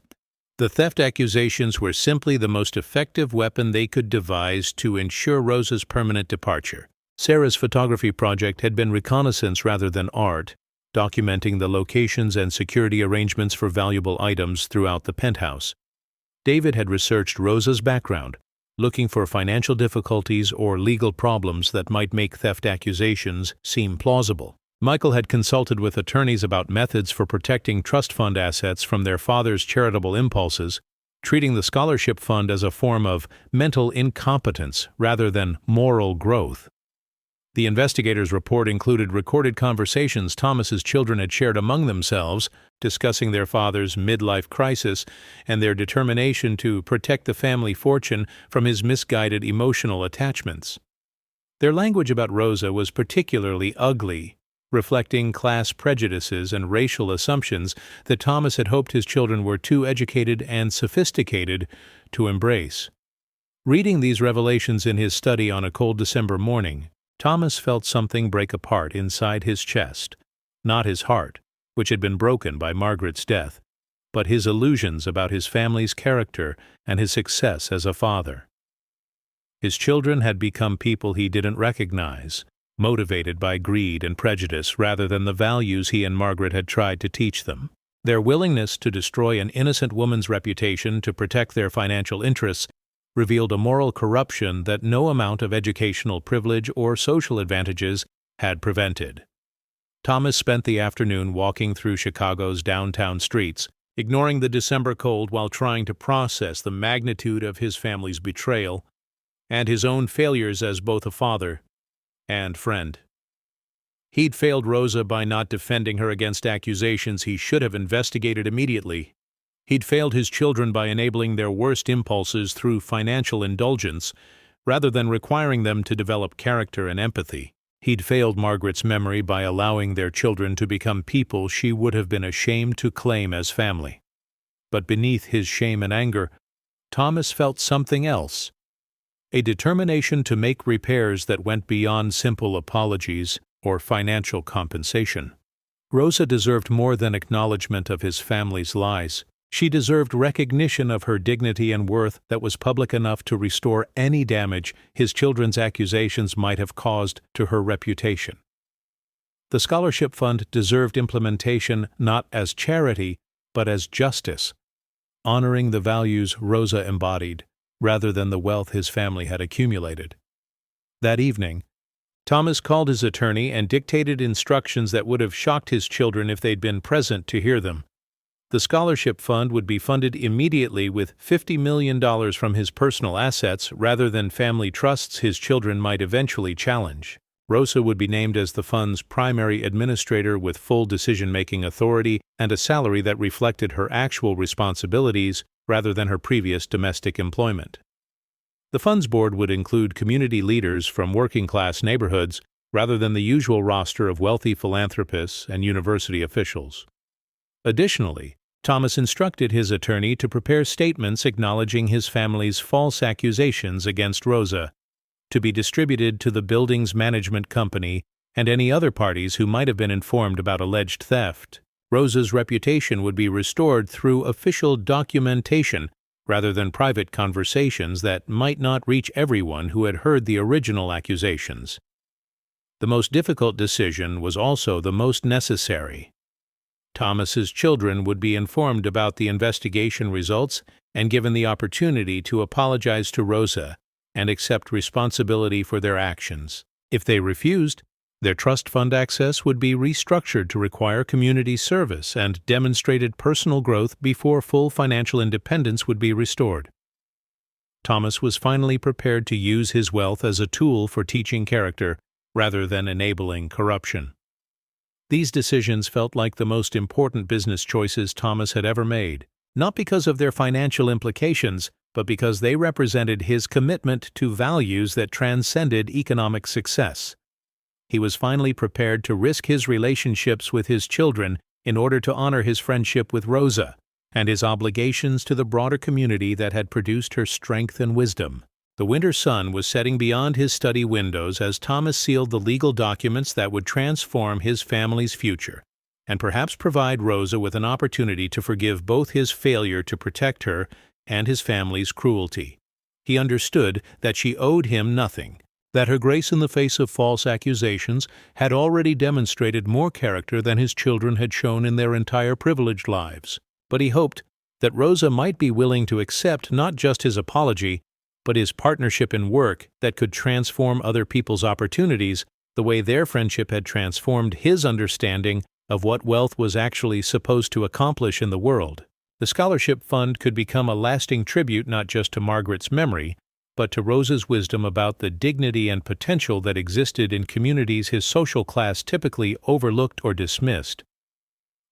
The theft accusations were simply the most effective weapon they could devise to ensure Rosa's permanent departure. Sarah's photography project had been reconnaissance rather than art, documenting the locations and security arrangements for valuable items throughout the penthouse. David had researched Rosa's background, looking for financial difficulties or legal problems that might make theft accusations seem plausible. Michael had consulted with attorneys about methods for protecting trust fund assets from their father's charitable impulses, treating the scholarship fund as a form of mental incompetence rather than moral growth. The investigator's report included recorded conversations Thomas's children had shared among themselves, discussing their father's midlife crisis and their determination to protect the family fortune from his misguided emotional attachments. Their language about Rosa was particularly ugly, reflecting class prejudices and racial assumptions that Thomas had hoped his children were too educated and sophisticated to embrace. Reading these revelations in his study on a cold December morning, Thomas felt something break apart inside his chest, not his heart, which had been broken by Margaret's death, but his illusions about his family's character and his success as a father. His children had become people he didn't recognize, motivated by greed and prejudice rather than the values he and Margaret had tried to teach them. Their willingness to destroy an innocent woman's reputation to protect their financial interests revealed a moral corruption that no amount of educational privilege or social advantages had prevented. Thomas spent the afternoon walking through Chicago's downtown streets, ignoring the December cold while trying to process the magnitude of his family's betrayal and his own failures as both a father and friend. He'd failed Rosa by not defending her against accusations he should have investigated immediately. He'd failed his children by enabling their worst impulses through financial indulgence, rather than requiring them to develop character and empathy. He'd failed Margaret's memory by allowing their children to become people she would have been ashamed to claim as family. But beneath his shame and anger, Thomas felt something else. a determination to make repairs that went beyond simple apologies or financial compensation. Rosa deserved more than acknowledgement of his family's lies. She deserved recognition of her dignity and worth that was public enough to restore any damage his children's accusations might have caused to her reputation. The scholarship fund deserved implementation not as charity, but as justice, honoring the values Rosa embodied, rather than the wealth his family had accumulated. That evening, Thomas called his attorney and dictated instructions that would have shocked his children if they'd been present to hear them. The scholarship fund would be funded immediately with $50 million from his personal assets rather than family trusts his children might eventually challenge. Rosa would be named as the fund's primary administrator with full decision-making authority and a salary that reflected her actual responsibilities rather than her previous domestic employment. The fund's board would include community leaders from working-class neighborhoods rather than the usual roster of wealthy philanthropists and university officials. Additionally, Thomas instructed his attorney to prepare statements acknowledging his family's false accusations against Rosa, to be distributed to the building's management company and any other parties who might have been informed about alleged theft. Rosa's reputation would be restored through official documentation rather than private conversations that might not reach everyone who had heard the original accusations. The most difficult decision was also the most necessary. Thomas's children would be informed about the investigation results and given the opportunity to apologize to Rosa and accept responsibility for their actions. If they refused, their trust fund access would be restructured to require community service and demonstrated personal growth before full financial independence would be restored. Thomas was finally prepared to use his wealth as a tool for teaching character rather than enabling corruption. These decisions felt like the most important business choices Thomas had ever made, not because of their financial implications, but because they represented his commitment to values that transcended economic success. He was finally prepared to risk his relationships with his children in order to honor his friendship with Rosa and his obligations to the broader community that had produced her strength and wisdom. The winter sun was setting beyond his study windows as Thomas sealed the legal documents that would transform his family's future and perhaps provide Rosa with an opportunity to forgive both his failure to protect her and his family's cruelty. He understood that she owed him nothing, that her grace in the face of false accusations had already demonstrated more character than his children had shown in their entire privileged lives. But he hoped that Rosa might be willing to accept not just his apology, but his partnership in work that could transform other people's opportunities the way their friendship had transformed his understanding of what wealth was actually supposed to accomplish in the world. The scholarship fund could become a lasting tribute not just to Margaret's memory, but to Rosa's wisdom about the dignity and potential that existed in communities his social class typically overlooked or dismissed.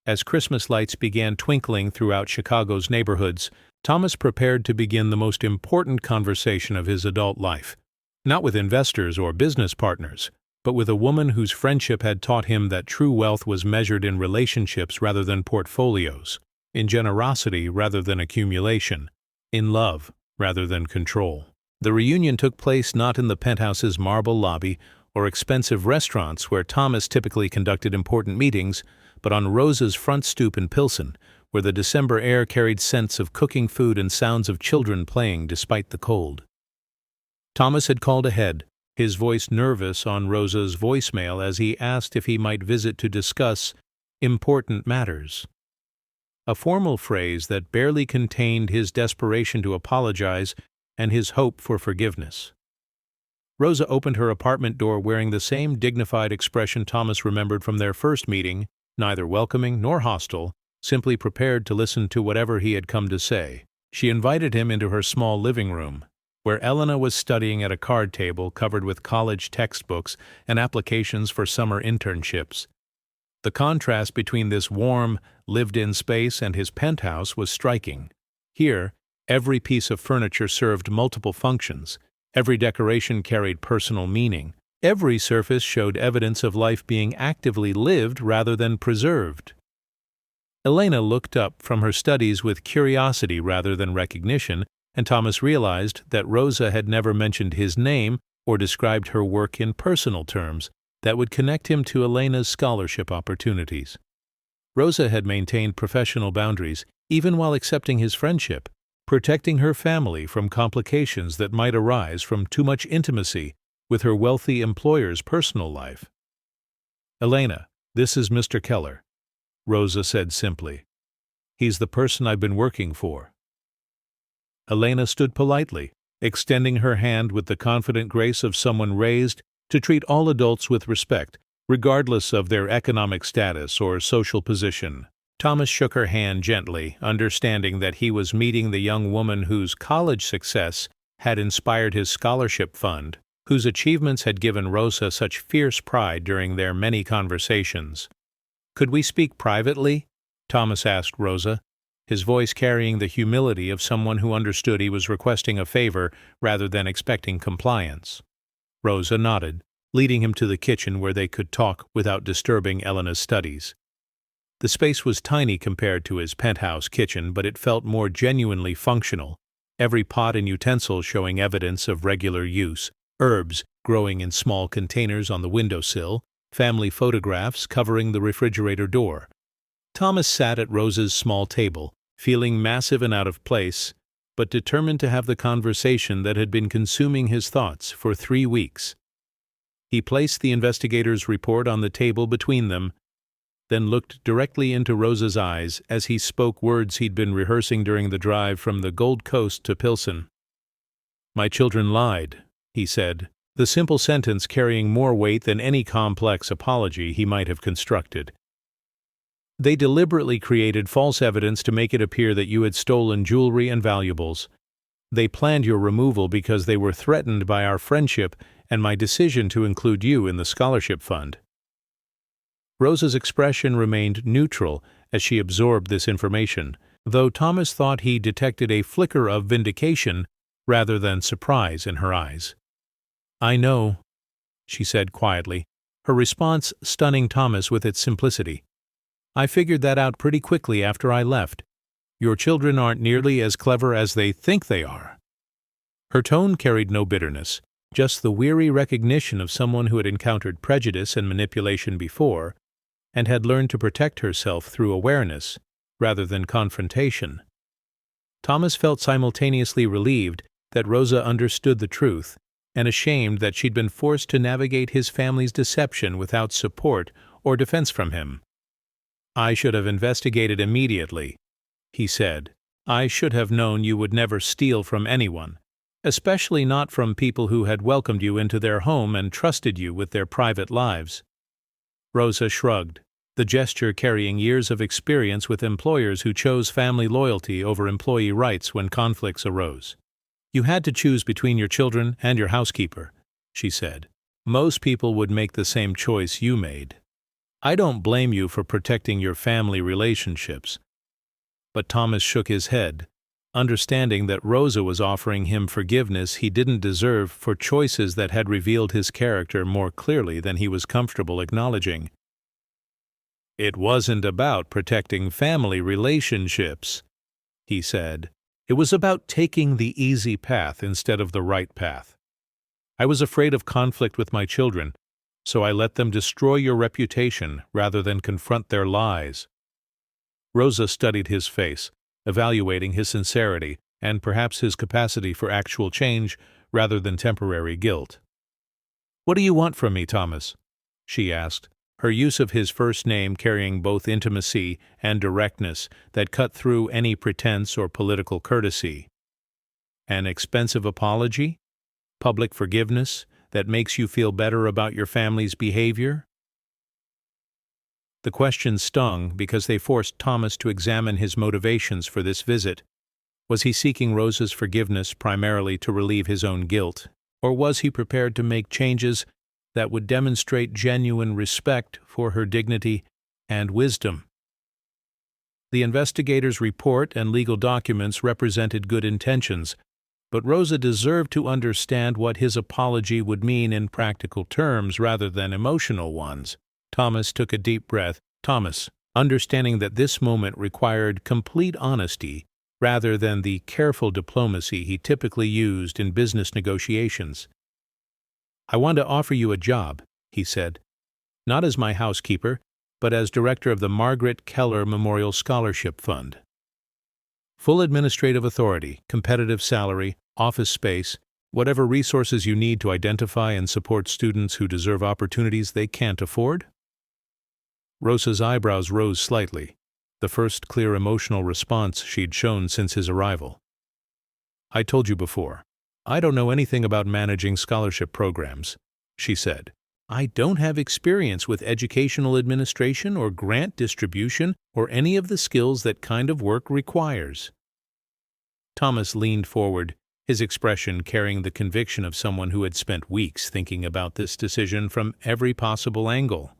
As Christmas lights began twinkling throughout Chicago's neighborhoods, Thomas prepared to begin the most important conversation of his adult life, not with investors or business partners, but with a woman whose friendship had taught him that true wealth was measured in relationships rather than portfolios, in generosity rather than accumulation, in love rather than control. The reunion took place not in the penthouse's marble lobby or expensive restaurants where Thomas typically conducted important meetings, but on Rosa's front stoop in Pilsen, where the December air carried scents of cooking food and sounds of children playing despite the cold. Thomas had called ahead, his voice nervous on Rosa's voicemail as he asked if he might visit to discuss important matters. A formal phrase that barely contained his desperation to apologize and his hope for forgiveness. Rosa opened her apartment door wearing the same dignified expression Thomas remembered from their first meeting, neither welcoming nor hostile, simply prepared to listen to whatever he had come to say. She invited him into her small living room, where Elena was studying at a card table covered with college textbooks and applications for summer internships. The contrast between this warm, lived-in space and his penthouse was striking. Here, every piece of furniture served multiple functions, every decoration carried personal meaning, every surface showed evidence of life being actively lived rather than preserved. Elena looked up from her studies with curiosity rather than recognition and Thomas realized that Rosa had never mentioned his name or described her work in personal terms that would connect him to Elena's scholarship opportunities. Rosa had maintained professional boundaries even while accepting his friendship, protecting her family from complications that might arise from too much intimacy with her wealthy employer's personal life. "Elena, this is Mr. Keller," Rosa said simply. "He's the person I've been working for." Elena stood politely, extending her hand with the confident grace of someone raised to treat all adults with respect, regardless of their economic status or social position. Thomas shook her hand gently, understanding that he was meeting the young woman whose college success had inspired his scholarship fund, whose achievements had given Rosa such fierce pride during their many conversations. "Could we speak privately?" Thomas asked Rosa, his voice carrying the humility of someone who understood he was requesting a favor rather than expecting compliance. Rosa nodded, leading him to the kitchen where they could talk without disturbing Elena's studies. The space was tiny compared to his penthouse kitchen, but it felt more genuinely functional, every pot and utensil showing evidence of regular use, herbs growing in small containers on the windowsill, family photographs covering the refrigerator door. Thomas sat at Rosa's small table, feeling massive and out of place, but determined to have the conversation that had been consuming his thoughts for 3 weeks. He placed the investigator's report on the table between them, then looked directly into Rosa's eyes as he spoke words he'd been rehearsing during the drive from the Gold Coast to Pilsen. "My children lied," he said, the simple sentence carrying more weight than any complex apology he might have constructed. "They deliberately created false evidence to make it appear that you had stolen jewelry and valuables. They planned your removal because they were threatened by our friendship and my decision to include you in the scholarship fund." Rosa's expression remained neutral as she absorbed this information, though Thomas thought he detected a flicker of vindication rather than surprise in her eyes. "I know," she said quietly, her response stunning Thomas with its simplicity. "I figured that out pretty quickly after I left. Your children aren't nearly as clever as they think they are." Her tone carried no bitterness, just the weary recognition of someone who had encountered prejudice and manipulation before, and had learned to protect herself through awareness rather than confrontation. Thomas felt simultaneously relieved that Rosa understood the truth and ashamed that she'd been forced to navigate his family's deception without support or defense from him. "I should have investigated immediately," he said. "I should have known you would never steal from anyone, especially not from people who had welcomed you into their home and trusted you with their private lives." Rosa shrugged, the gesture carrying years of experience with employers who chose family loyalty over employee rights when conflicts arose. "You had to choose between your children and your housekeeper," she said. "Most people would make the same choice you made. I don't blame you for protecting your family relationships." But Thomas shook his head, understanding that Rosa was offering him forgiveness he didn't deserve for choices that had revealed his character more clearly than he was comfortable acknowledging. "It wasn't about protecting family relationships," he said. "It was about taking the easy path instead of the right path. I was afraid of conflict with my children, so I let them destroy your reputation rather than confront their lies." Rosa studied his face, evaluating his sincerity and perhaps his capacity for actual change rather than temporary guilt. "What do you want from me, Thomas?" she asked, her use of his first name carrying both intimacy and directness that cut through any pretense or political courtesy. "An expensive apology? Public forgiveness that makes you feel better about your family's behavior?" The questions stung because they forced Thomas to examine his motivations for this visit. Was he seeking Rosa's forgiveness primarily to relieve his own guilt, or was he prepared to make changes that would demonstrate genuine respect for her dignity and wisdom? The investigator's report and legal documents represented good intentions, but Rosa deserved to understand what his apology would mean in practical terms rather than emotional ones. Thomas took a deep breath. Thomas, understanding that this moment required complete honesty, rather than the careful diplomacy he typically used in business negotiations. "I want to offer you a job," he said, "not as my housekeeper, but as director of the Margaret Keller Memorial Scholarship Fund. Full administrative authority, competitive salary, office space, whatever resources you need to identify and support students who deserve opportunities they can't afford?" Rosa's eyebrows rose slightly, the first clear emotional response she'd shown since his arrival. "I told you before, I don't know anything about managing scholarship programs," she said. "I don't have experience with educational administration or grant distribution or any of the skills that kind of work requires." Thomas leaned forward, his expression carrying the conviction of someone who had spent weeks thinking about this decision from every possible angle.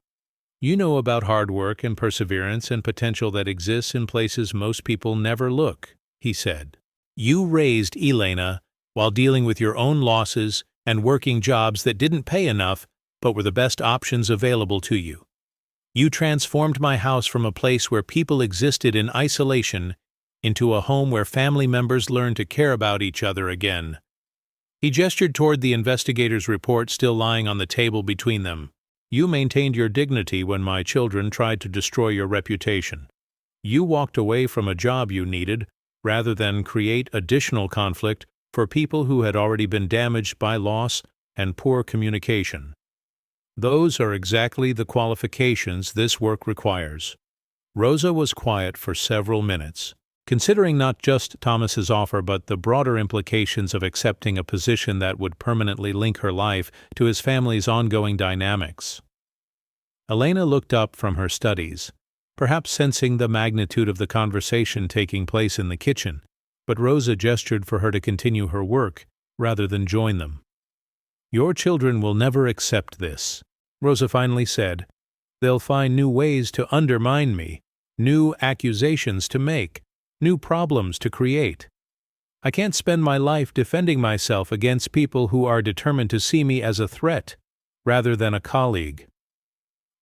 "You know about hard work and perseverance and potential that exists in places most people never look," he said. "You raised Elena while dealing with your own losses and working jobs that didn't pay enough but were the best options available to you. You transformed my house from a place where people existed in isolation into a home where family members learned to care about each other again." He gestured toward the investigator's report still lying on the table between them. "You maintained your dignity when my children tried to destroy your reputation. You walked away from a job you needed rather than create additional conflict for people who had already been damaged by loss and poor communication. Those are exactly the qualifications this work requires." Rosa was quiet for several minutes, considering not just Thomas's offer but the broader implications of accepting a position that would permanently link her life to his family's ongoing dynamics. Elena looked up from her studies, perhaps sensing the magnitude of the conversation taking place in the kitchen, but Rosa gestured for her to continue her work rather than join them. "Your children will never accept this," Rosa finally said. "They'll find new ways to undermine me, new accusations to make, new problems to create. I can't spend my life defending myself against people who are determined to see me as a threat rather than a colleague."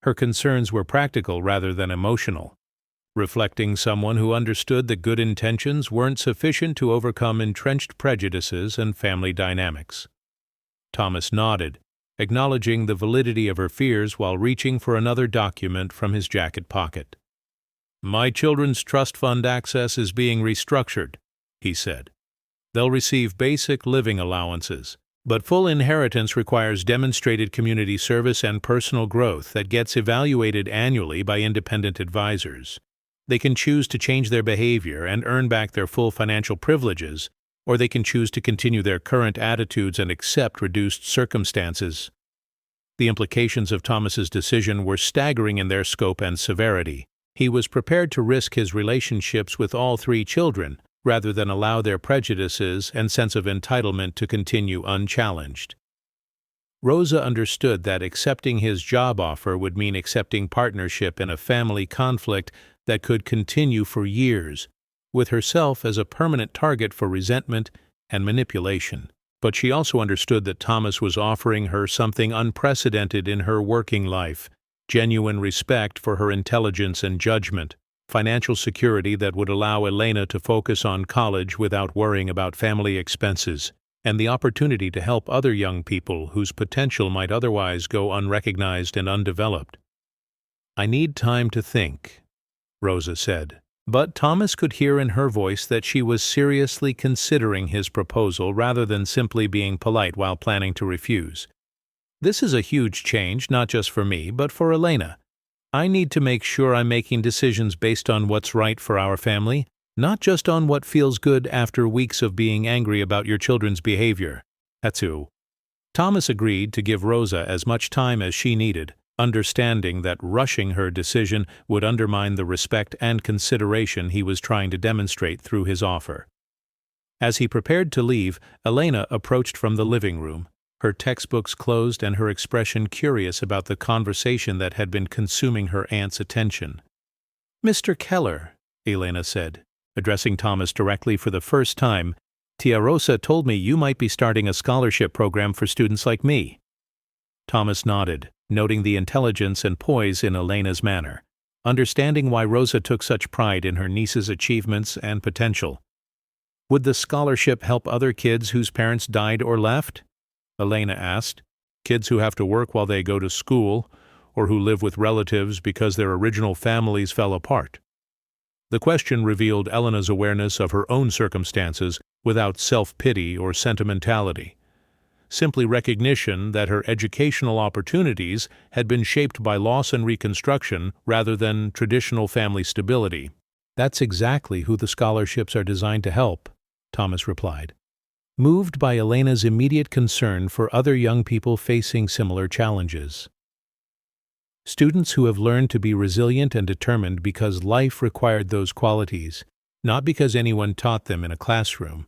Her concerns were practical rather than emotional, reflecting someone who understood that good intentions weren't sufficient to overcome entrenched prejudices and family dynamics. Thomas nodded, acknowledging the validity of her fears while reaching for another document from his jacket pocket. "My children's trust fund access is being restructured," he said. "They'll receive basic living allowances, but full inheritance requires demonstrated community service and personal growth that gets evaluated annually by independent advisors. They can choose to change their behavior and earn back their full financial privileges, or they can choose to continue their current attitudes and accept reduced circumstances." The implications of Thomas's decision were staggering in their scope and severity. He was prepared to risk his relationships with all three children rather than allow their prejudices and sense of entitlement to continue unchallenged. Rosa understood that accepting his job offer would mean accepting partnership in a family conflict that could continue for years, with herself as a permanent target for resentment and manipulation. But she also understood that Thomas was offering her something unprecedented in her working life: genuine respect for her intelligence and judgment, financial security that would allow Elena to focus on college without worrying about family expenses, and the opportunity to help other young people whose potential might otherwise go unrecognized and undeveloped. "I need time to think," Rosa said. But Thomas could hear in her voice that she was seriously considering his proposal rather than simply being polite while planning to refuse. "This is a huge change, not just for me, but for Elena. I need to make sure I'm making decisions based on what's right for our family, not just on what feels good after weeks of being angry about your children's behavior." Atsu. Thomas agreed to give Rosa as much time as she needed, understanding that rushing her decision would undermine the respect and consideration he was trying to demonstrate through his offer. As he prepared to leave, Elena approached from the living room, her textbooks closed and her expression curious about the conversation that had been consuming her aunt's attention. "Mr. Keller," Elena said, addressing Thomas directly for the first time, "Tia Rosa told me you might be starting a scholarship program for students like me." Thomas nodded, noting the intelligence and poise in Elena's manner, understanding why Rosa took such pride in her niece's achievements and potential. Would the scholarship help other kids whose parents died or left? Elena asked. Kids who have to work while they go to school, or who live with relatives because their original families fell apart. The question revealed Elena's awareness of her own circumstances without self-pity or sentimentality. Simply recognition that her educational opportunities had been shaped by loss and reconstruction rather than traditional family stability. That's exactly who the scholarships are designed to help, Thomas replied, moved by Elena's immediate concern for other young people facing similar challenges. Students who have learned to be resilient and determined because life required those qualities, not because anyone taught them in a classroom.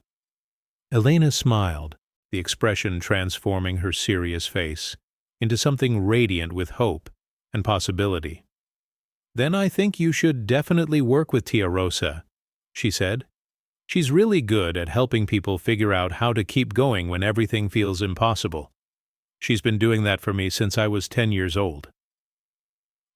Elena smiled, the expression transforming her serious face into something radiant with hope and possibility. Then I think you should definitely work with Tia Rosa, she said. She's really good at helping people figure out how to keep going when everything feels impossible. She's been doing that for me since I was 10 years old.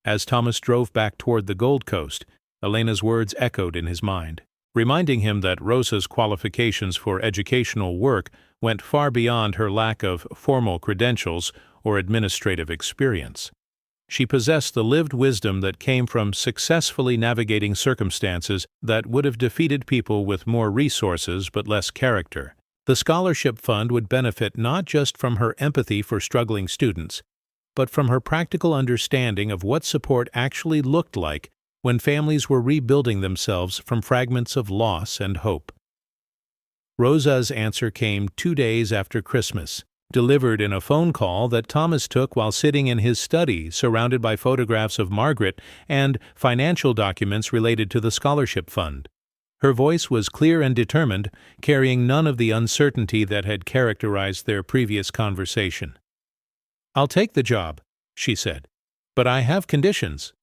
As Thomas drove back toward the Gold Coast, Elena's words echoed in his mind, reminding him that Rosa's qualifications for educational work went far beyond her lack of formal credentials or administrative experience. She possessed the lived wisdom that came from successfully navigating circumstances that would have defeated people with more resources but less character. The scholarship fund would benefit not just from her empathy for struggling students, but from her practical understanding of what support actually looked like when families were rebuilding themselves from fragments of loss and hope. Rosa's answer came 2 days after Christmas, delivered in a phone call that Thomas took while sitting in his study surrounded by photographs of Margaret and financial documents related to the scholarship fund. Her voice was clear and determined, carrying none of the uncertainty that had characterized their previous conversation. "I'll take the job," she said, "but I have conditions."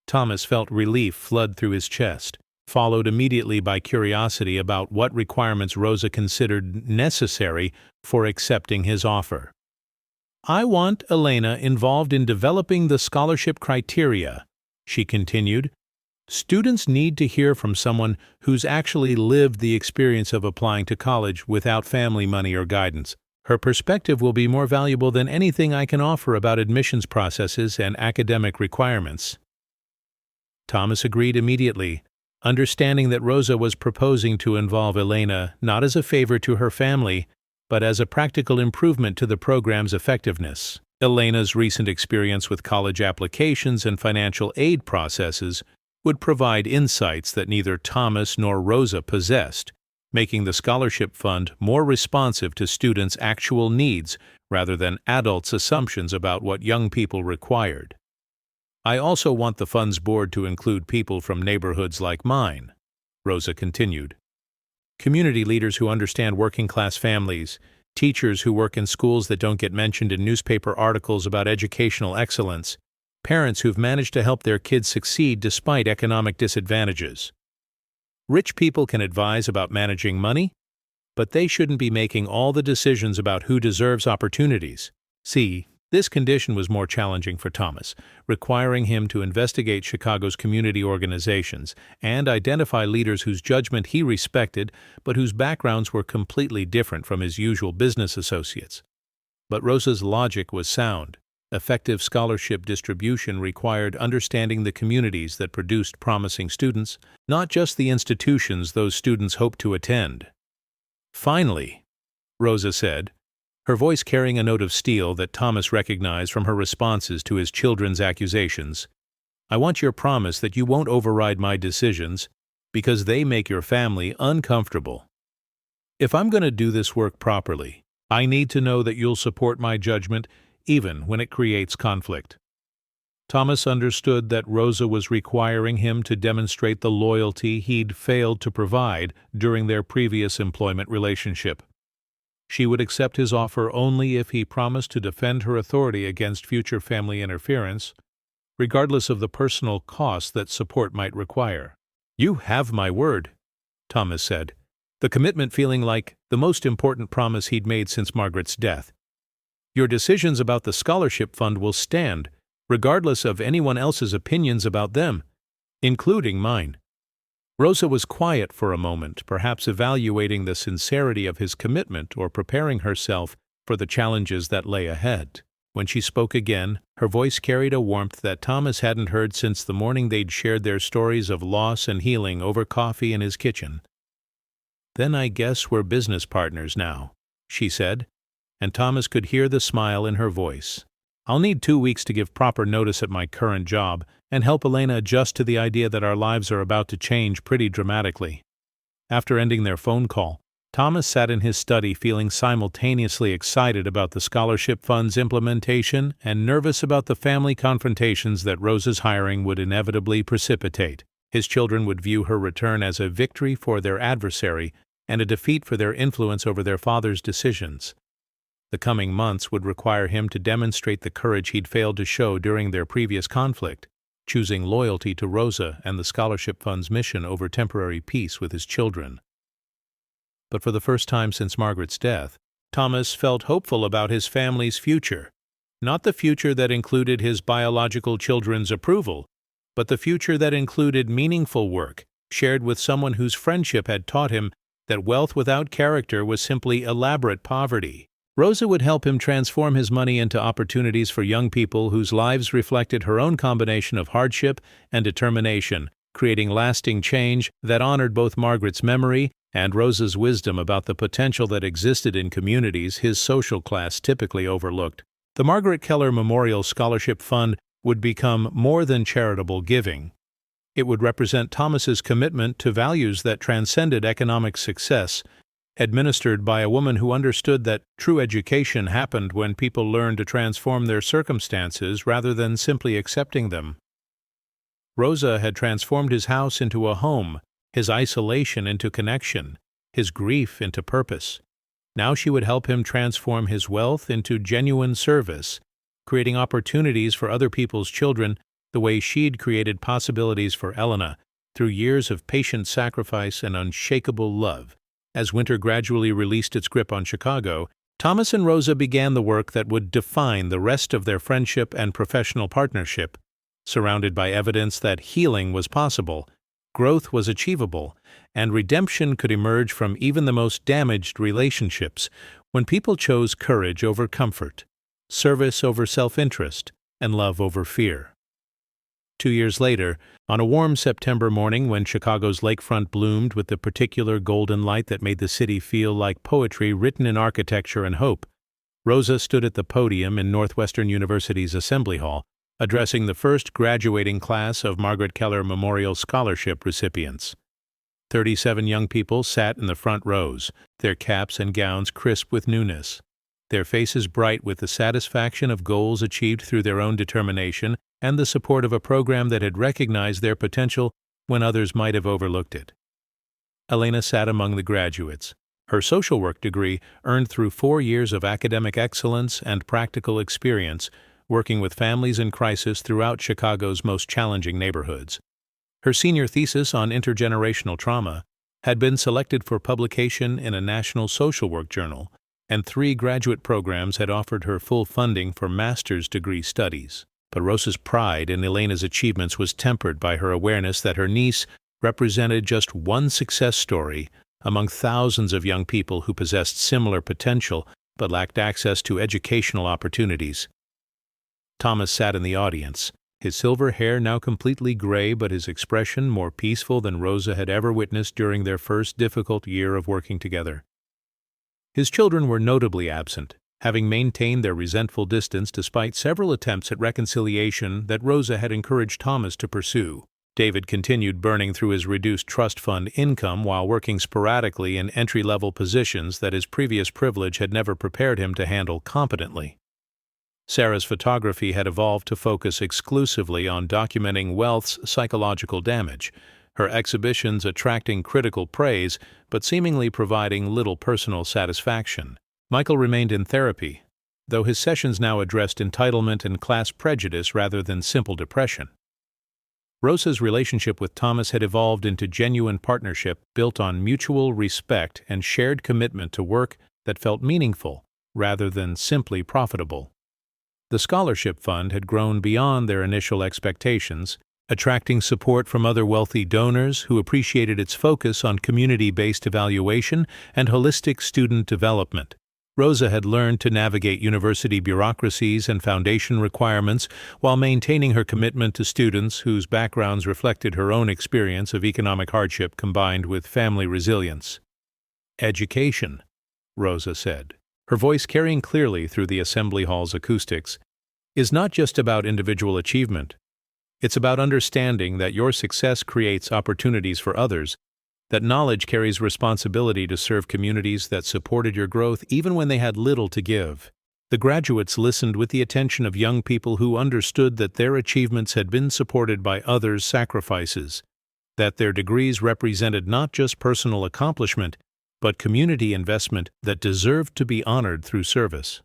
Thomas felt relief flood through his chest, followed immediately by curiosity about what requirements Rosa considered necessary for accepting his offer. "I want Elena involved in developing the scholarship criteria," she continued. "Students need to hear from someone who's actually lived the experience of applying to college without family money or guidance. Her perspective will be more valuable than anything I can offer about admissions processes and academic requirements." Thomas agreed immediately, understanding that Rosa was proposing to involve Elena not as a favor to her family, but as a practical improvement to the program's effectiveness. Elena's recent experience with college applications and financial aid processes would provide insights that neither Thomas nor Rosa possessed, making the scholarship fund more responsive to students' actual needs rather than adults' assumptions about what young people required. "I also want the fund's board to include people from neighborhoods like mine," Rosa continued. "Community leaders who understand working-class families, teachers who work in schools that don't get mentioned in newspaper articles about educational excellence, parents who've managed to help their kids succeed despite economic disadvantages. Rich people can advise about managing money, but they shouldn't be making all the decisions about who deserves opportunities." See, this condition was more challenging for Thomas, requiring him to investigate Chicago's community organizations and identify leaders whose judgment he respected but whose backgrounds were completely different from his usual business associates. But Rosa's logic was sound. Effective scholarship distribution required understanding the communities that produced promising students, not just the institutions those students hoped to attend. "Finally," Rosa said, her voice carrying a note of steel that Thomas recognized from her responses to his children's accusations, "I want your promise that you won't override my decisions because they make your family uncomfortable. If I'm going to do this work properly, I need to know that you'll support my judgment even when it creates conflict." Thomas understood that Rosa was requiring him to demonstrate the loyalty he'd failed to provide during their previous employment relationship. She would accept his offer only if he promised to defend her authority against future family interference, regardless of the personal cost that support might require. "You have my word," Thomas said, the commitment feeling like the most important promise he'd made since Margaret's death. "Your decisions about the scholarship fund will stand, regardless of anyone else's opinions about them, including mine." Rosa was quiet for a moment, perhaps evaluating the sincerity of his commitment or preparing herself for the challenges that lay ahead. When she spoke again, her voice carried a warmth that Thomas hadn't heard since the morning they'd shared their stories of loss and healing over coffee in his kitchen. "Then I guess we're business partners now," she said, and Thomas could hear the smile in her voice. "I'll need 2 weeks to give proper notice at my current job and help Elena adjust to the idea that our lives are about to change pretty dramatically." After ending their phone call, Thomas sat in his study feeling simultaneously excited about the scholarship fund's implementation and nervous about the family confrontations that Rosa's hiring would inevitably precipitate. His children would view her return as a victory for their adversary and a defeat for their influence over their father's decisions. The coming months would require him to demonstrate the courage he'd failed to show during their previous conflict, choosing loyalty to Rosa and the scholarship fund's mission over temporary peace with his children. But for the first time since Margaret's death, Thomas felt hopeful about his family's future. Not the future that included his biological children's approval, but the future that included meaningful work, shared with someone whose friendship had taught him that wealth without character was simply elaborate poverty. Rosa would help him transform his money into opportunities for young people whose lives reflected her own combination of hardship and determination, creating lasting change that honored both Margaret's memory and Rosa's wisdom about the potential that existed in communities his social class typically overlooked. The Margaret Keller Memorial Scholarship Fund would become more than charitable giving. It would represent Thomas's commitment to values that transcended economic success, administered by a woman who understood that true education happened when people learned to transform their circumstances rather than simply accepting them. Rosa had transformed his house into a home, his isolation into connection, his grief into purpose. Now she would help him transform his wealth into genuine service, creating opportunities for other people's children the way she'd created possibilities for Elena through years of patient sacrifice and unshakable love. As winter gradually released its grip on Chicago, Thomas and Rosa began the work that would define the rest of their friendship and professional partnership. Surrounded by evidence that healing was possible, growth was achievable, and redemption could emerge from even the most damaged relationships when people chose courage over comfort, service over self-interest, and love over fear. 2 years later, on a warm September morning when Chicago's lakefront bloomed with the particular golden light that made the city feel like poetry written in architecture and hope, Rosa stood at the podium in Northwestern University's Assembly Hall, addressing the first graduating class of Margaret Keller Memorial Scholarship recipients. 37 young people sat in the front rows, their caps and gowns crisp with newness, their faces bright with the satisfaction of goals achieved through their own determination and the support of a program that had recognized their potential when others might have overlooked it. Elena sat among the graduates, her social work degree earned through 4 years of academic excellence and practical experience working with families in crisis throughout Chicago's most challenging neighborhoods. Her senior thesis on intergenerational trauma had been selected for publication in a national social work journal, and 3 graduate programs had offered her full funding for master's degree studies. But Rosa's pride in Elena's achievements was tempered by her awareness that her niece represented just one success story among thousands of young people who possessed similar potential but lacked access to educational opportunities. Thomas sat in the audience, his silver hair now completely gray but his expression more peaceful than Rosa had ever witnessed during their first difficult year of working together. His children were notably absent, having maintained their resentful distance despite several attempts at reconciliation that Rosa had encouraged Thomas to pursue. David continued burning through his reduced trust fund income while working sporadically in entry-level positions that his previous privilege had never prepared him to handle competently. Sarah's photography had evolved to focus exclusively on documenting wealth's psychological damage, her exhibitions attracting critical praise but seemingly providing little personal satisfaction. Michael remained in therapy, though his sessions now addressed entitlement and class prejudice rather than simple depression. Rosa's relationship with Thomas had evolved into genuine partnership built on mutual respect and shared commitment to work that felt meaningful rather than simply profitable. The scholarship fund had grown beyond their initial expectations, attracting support from other wealthy donors who appreciated its focus on community-based evaluation and holistic student development. Rosa had learned to navigate university bureaucracies and foundation requirements while maintaining her commitment to students whose backgrounds reflected her own experience of economic hardship combined with family resilience. "Education," Rosa said, her voice carrying clearly through the assembly hall's acoustics, "is not just about individual achievement. It's about understanding that your success creates opportunities for others, that knowledge carries responsibility to serve communities that supported your growth even when they had little to give." The graduates listened with the attention of young people who understood that their achievements had been supported by others' sacrifices, that their degrees represented not just personal accomplishment, but community investment that deserved to be honored through service.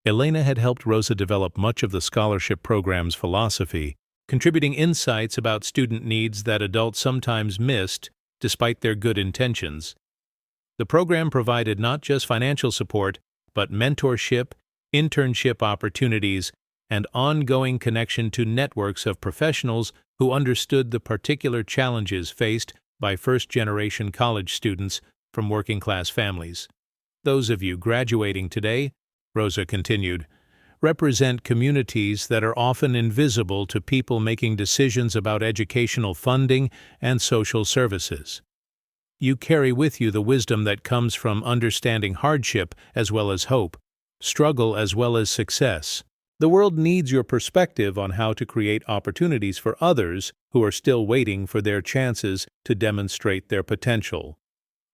Elena had helped Rosa develop much of the scholarship program's philosophy, contributing insights about student needs that adults sometimes missed despite their good intentions. The program provided not just financial support, but mentorship, internship opportunities, and ongoing connection to networks of professionals who understood the particular challenges faced by first-generation college students from working-class families. "Those of you graduating today," Rosa continued, "represent communities that are often invisible to people making decisions about educational funding and social services. You carry with you the wisdom that comes from understanding hardship as well as hope, struggle as well as success. The world needs your perspective on how to create opportunities for others who are still waiting for their chances to demonstrate their potential."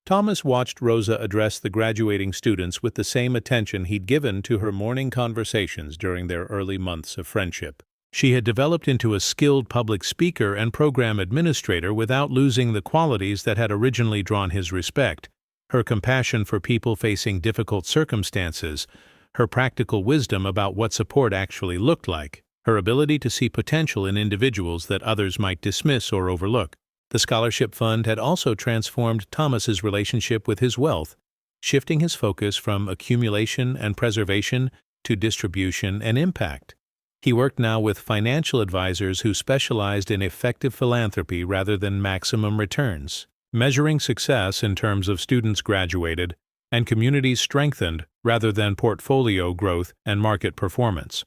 Thomas watched Rosa address the graduating students with the same attention he'd given to her morning conversations during their early months of friendship. She had developed into a skilled public speaker and program administrator without losing the qualities that had originally drawn his respect: her compassion for people facing difficult circumstances, her practical wisdom about what support actually looked like, her ability to see potential in individuals that others might dismiss or overlook. The scholarship fund had also transformed Thomas's relationship with his wealth, shifting his focus from accumulation and preservation to distribution and impact. He worked now with financial advisors who specialized in effective philanthropy rather than maximum returns, measuring success in terms of students graduated and communities strengthened rather than portfolio growth and market performance.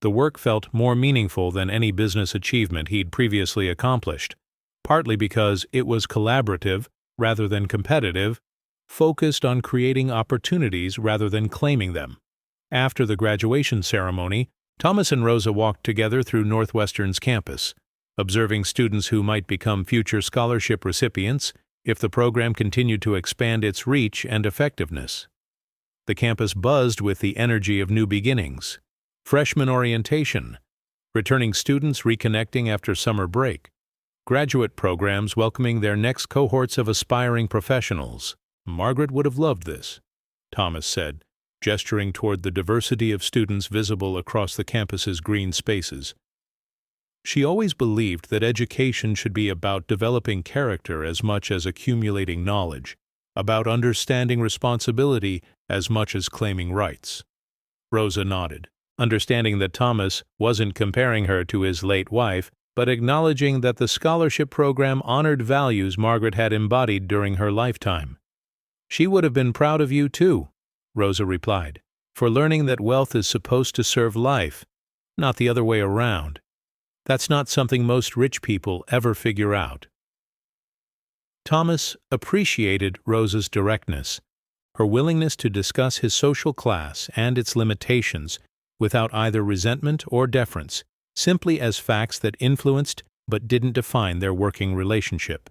The work felt more meaningful than any business achievement he'd previously accomplished, partly because it was collaborative rather than competitive, focused on creating opportunities rather than claiming them. After the graduation ceremony, Thomas and Rosa walked together through Northwestern's campus, observing students who might become future scholarship recipients if the program continued to expand its reach and effectiveness. The campus buzzed with the energy of new beginnings, freshman orientation, returning students reconnecting after summer break, graduate programs welcoming their next cohorts of aspiring professionals. "Margaret would have loved this," Thomas said, gesturing toward the diversity of students visible across the campus's green spaces. She always believed that education should be about developing character as much as accumulating knowledge, about understanding responsibility as much as claiming rights. Rosa nodded, understanding that Thomas wasn't comparing her to his late wife, but acknowledging that the scholarship program honored values Margaret had embodied during her lifetime. "She would have been proud of you, too," Rosa replied, "for learning that wealth is supposed to serve life, not the other way around. That's not something most rich people ever figure out." Thomas appreciated Rosa's directness, her willingness to discuss his social class and its limitations without either resentment or deference, simply as facts that influenced but didn't define their working relationship.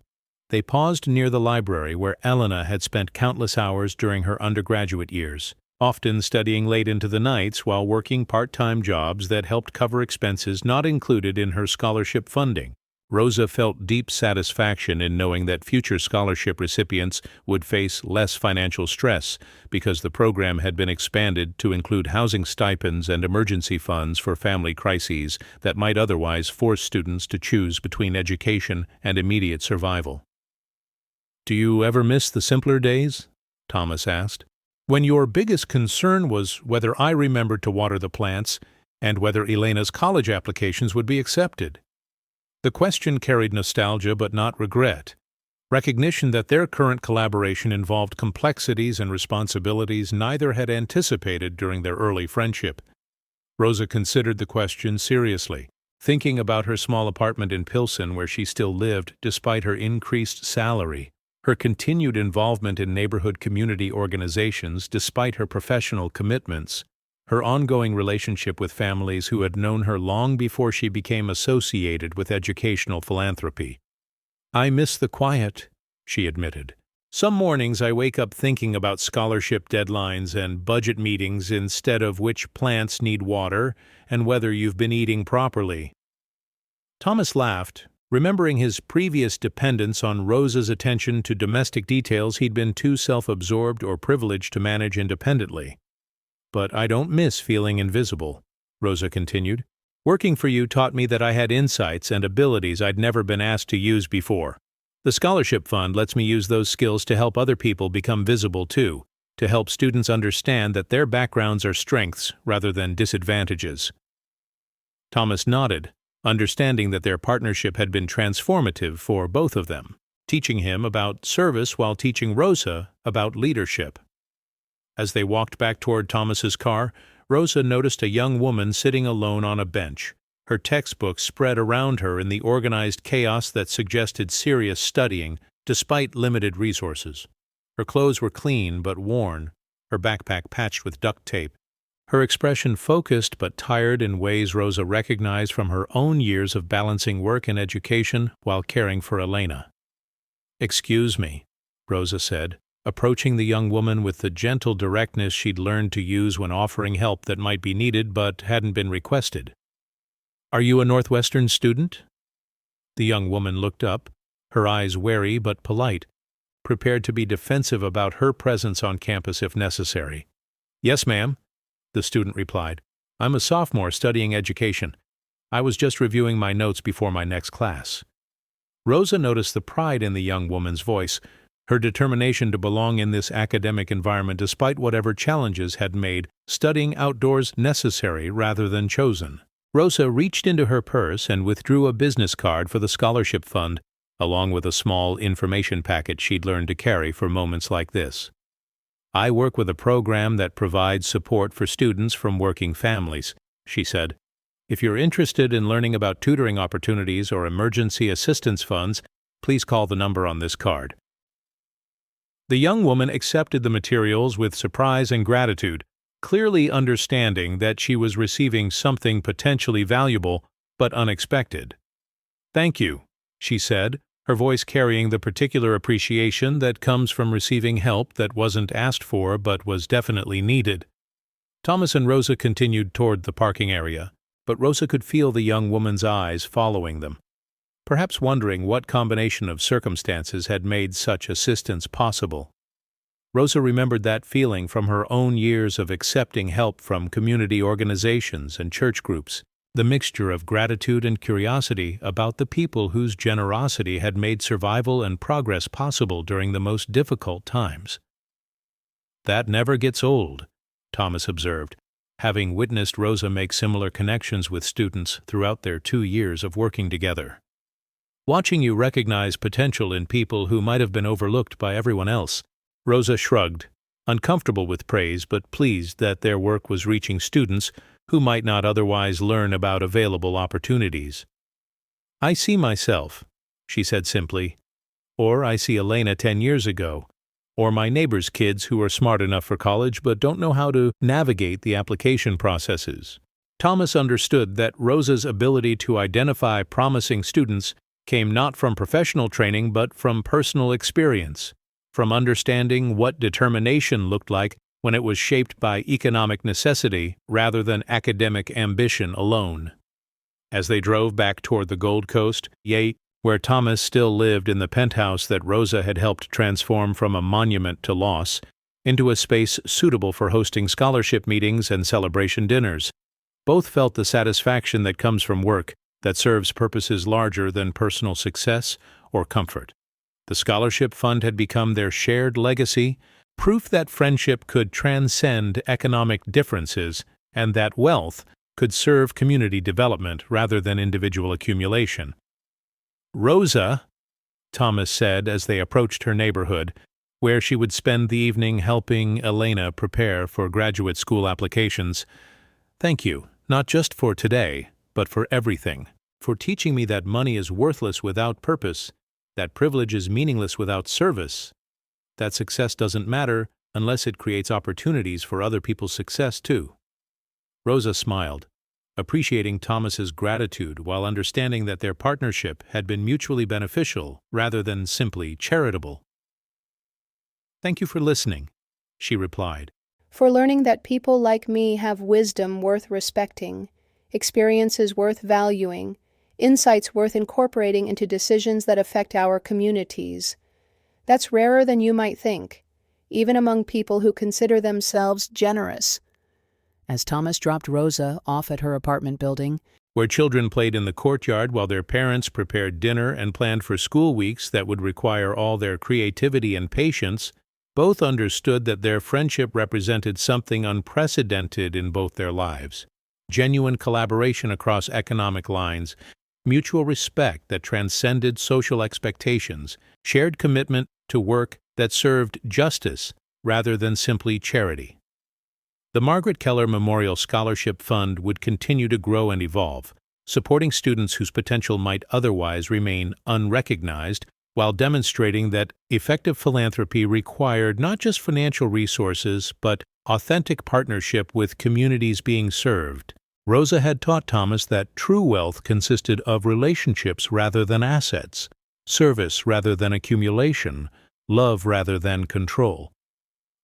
They paused near the library where Elena had spent countless hours during her undergraduate years, often studying late into the nights while working part-time jobs that helped cover expenses not included in her scholarship funding. Rosa felt deep satisfaction in knowing that future scholarship recipients would face less financial stress because the program had been expanded to include housing stipends and emergency funds for family crises that might otherwise force students to choose between education and immediate survival. "Do you ever miss the simpler days?" Thomas asked. "When your biggest concern was whether I remembered to water the plants and whether Elena's college applications would be accepted?" The question carried nostalgia but not regret. Recognition that their current collaboration involved complexities and responsibilities neither had anticipated during their early friendship. Rosa considered the question seriously, thinking about her small apartment in Pilsen where she still lived despite her increased salary, her continued involvement in neighborhood community organizations despite her professional commitments, her ongoing relationship with families who had known her long before she became associated with educational philanthropy. "I miss the quiet," she admitted. "Some mornings I wake up thinking about scholarship deadlines and budget meetings instead of which plants need water and whether you've been eating properly." Thomas laughed, remembering his previous dependence on Rosa's attention to domestic details he'd been too self-absorbed or privileged to manage independently. "But I don't miss feeling invisible," Rosa continued. "Working for you taught me that I had insights and abilities I'd never been asked to use before. The scholarship fund lets me use those skills to help other people become visible too, to help students understand that their backgrounds are strengths rather than disadvantages." Thomas nodded, understanding that their partnership had been transformative for both of them, teaching him about service while teaching Rosa about leadership. As they walked back toward Thomas's car, Rosa noticed a young woman sitting alone on a bench, her textbook spread around her in the organized chaos that suggested serious studying despite limited resources. Her clothes were clean but worn, her backpack patched with duct tape, her expression focused but tired in ways Rosa recognized from her own years of balancing work and education while caring for Elena. "Excuse me," Rosa said, approaching the young woman with the gentle directness she'd learned to use when offering help that might be needed but hadn't been requested. "Are you a Northwestern student?" The young woman looked up, her eyes wary but polite, prepared to be defensive about her presence on campus if necessary. "Yes, ma'am," the student replied. "I'm a sophomore studying education. I was just reviewing my notes before my next class." Rosa noticed the pride in the young woman's voice, her determination to belong in this academic environment despite whatever challenges had made studying outdoors necessary rather than chosen. Rosa reached into her purse and withdrew a business card for the scholarship fund, along with a small information packet she'd learned to carry for moments like this. "I work with a program that provides support for students from working families," she said. "If you're interested in learning about tutoring opportunities or emergency assistance funds, please call the number on this card." The young woman accepted the materials with surprise and gratitude, clearly understanding that she was receiving something potentially valuable but unexpected. "Thank you," she said, her voice carrying the particular appreciation that comes from receiving help that wasn't asked for but was definitely needed. Thomas and Rosa continued toward the parking area, but Rosa could feel the young woman's eyes following them, perhaps wondering what combination of circumstances had made such assistance possible. Rosa remembered that feeling from her own years of accepting help from community organizations and church groups, the mixture of gratitude and curiosity about the people whose generosity had made survival and progress possible during the most difficult times. "That never gets old," Thomas observed, having witnessed Rosa make similar connections with students throughout their 2 years of working together. "Watching you recognize potential in people who might have been overlooked by everyone else," Rosa shrugged, uncomfortable with praise but pleased that their work was reaching students who might not otherwise learn about available opportunities. "I see myself," she said simply, "or I see Elena 10 years ago, or my neighbor's kids who are smart enough for college but don't know how to navigate the application processes." Thomas understood that Rosa's ability to identify promising students came not from professional training but from personal experience, from understanding what determination looked like when it was shaped by economic necessity rather than academic ambition alone. As they drove back toward the Gold Coast, where Thomas still lived in the penthouse that Rosa had helped transform from a monument to loss into a space suitable for hosting scholarship meetings and celebration dinners, both felt the satisfaction that comes from work that serves purposes larger than personal success or comfort. The scholarship fund had become their shared legacy, proof that friendship could transcend economic differences and that wealth could serve community development rather than individual accumulation. Rosa, Thomas said as they approached her neighborhood, where she would spend the evening helping Elena prepare for graduate school applications. Thank you, not just for today, but for everything, for teaching me that money is worthless without purpose, that privilege is meaningless without service, that success doesn't matter unless it creates opportunities for other people's success too. Rosa smiled, appreciating Thomas's gratitude while understanding that their partnership had been mutually beneficial rather than simply charitable. Thank you for listening, she replied. For learning that people like me have wisdom worth respecting, experiences worth valuing, insights worth incorporating into decisions that affect our communities. That's rarer than you might think, even among people who consider themselves generous. As Thomas dropped Rosa off at her apartment building, where children played in the courtyard while their parents prepared dinner and planned for school weeks that would require all their creativity and patience, both understood that their friendship represented something unprecedented in both their lives. Genuine collaboration across economic lines, mutual respect that transcended social expectations, shared commitment to work that served justice rather than simply charity. The Margaret Keller Memorial Scholarship Fund would continue to grow and evolve, supporting students whose potential might otherwise remain unrecognized, while demonstrating that effective philanthropy required not just financial resources, but authentic partnership with communities being served. Rosa had taught Thomas that true wealth consisted of relationships rather than assets, service rather than accumulation, love rather than control.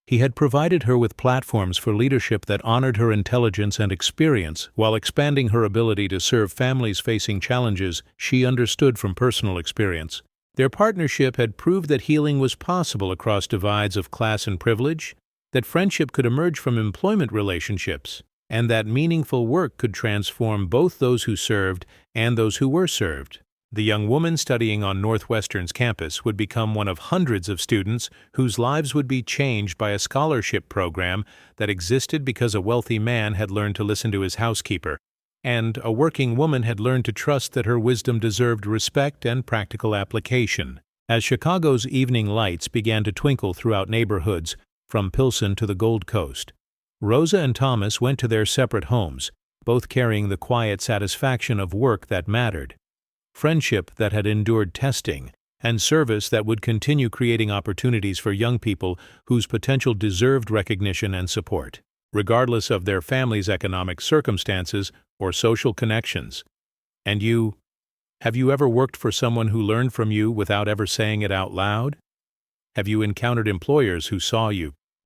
He had provided her with platforms for leadership that honored her intelligence and experience while expanding her ability to serve families facing challenges she understood from personal experience. Their partnership had proved that healing was possible across divides of class and privilege, that friendship could emerge from employment relationships, and that meaningful work could transform both those who served and those who were served. The young woman studying on Northwestern's campus would become one of hundreds of students whose lives would be changed by a scholarship program that existed because a wealthy man had learned to listen to his housekeeper, and a working woman had learned to trust that her wisdom deserved respect and practical application. As Chicago's evening lights began to twinkle throughout neighborhoods, from Pilsen to the Gold Coast, Rosa and Thomas went to their separate homes, both carrying the quiet satisfaction of work that mattered, friendship that had endured testing, and service that would continue creating opportunities for young people whose potential deserved recognition and support, regardless of their family's economic circumstances or social connections. And you? Have you ever worked for someone who learned from you without ever saying it out loud? Have you encountered employers who saw you,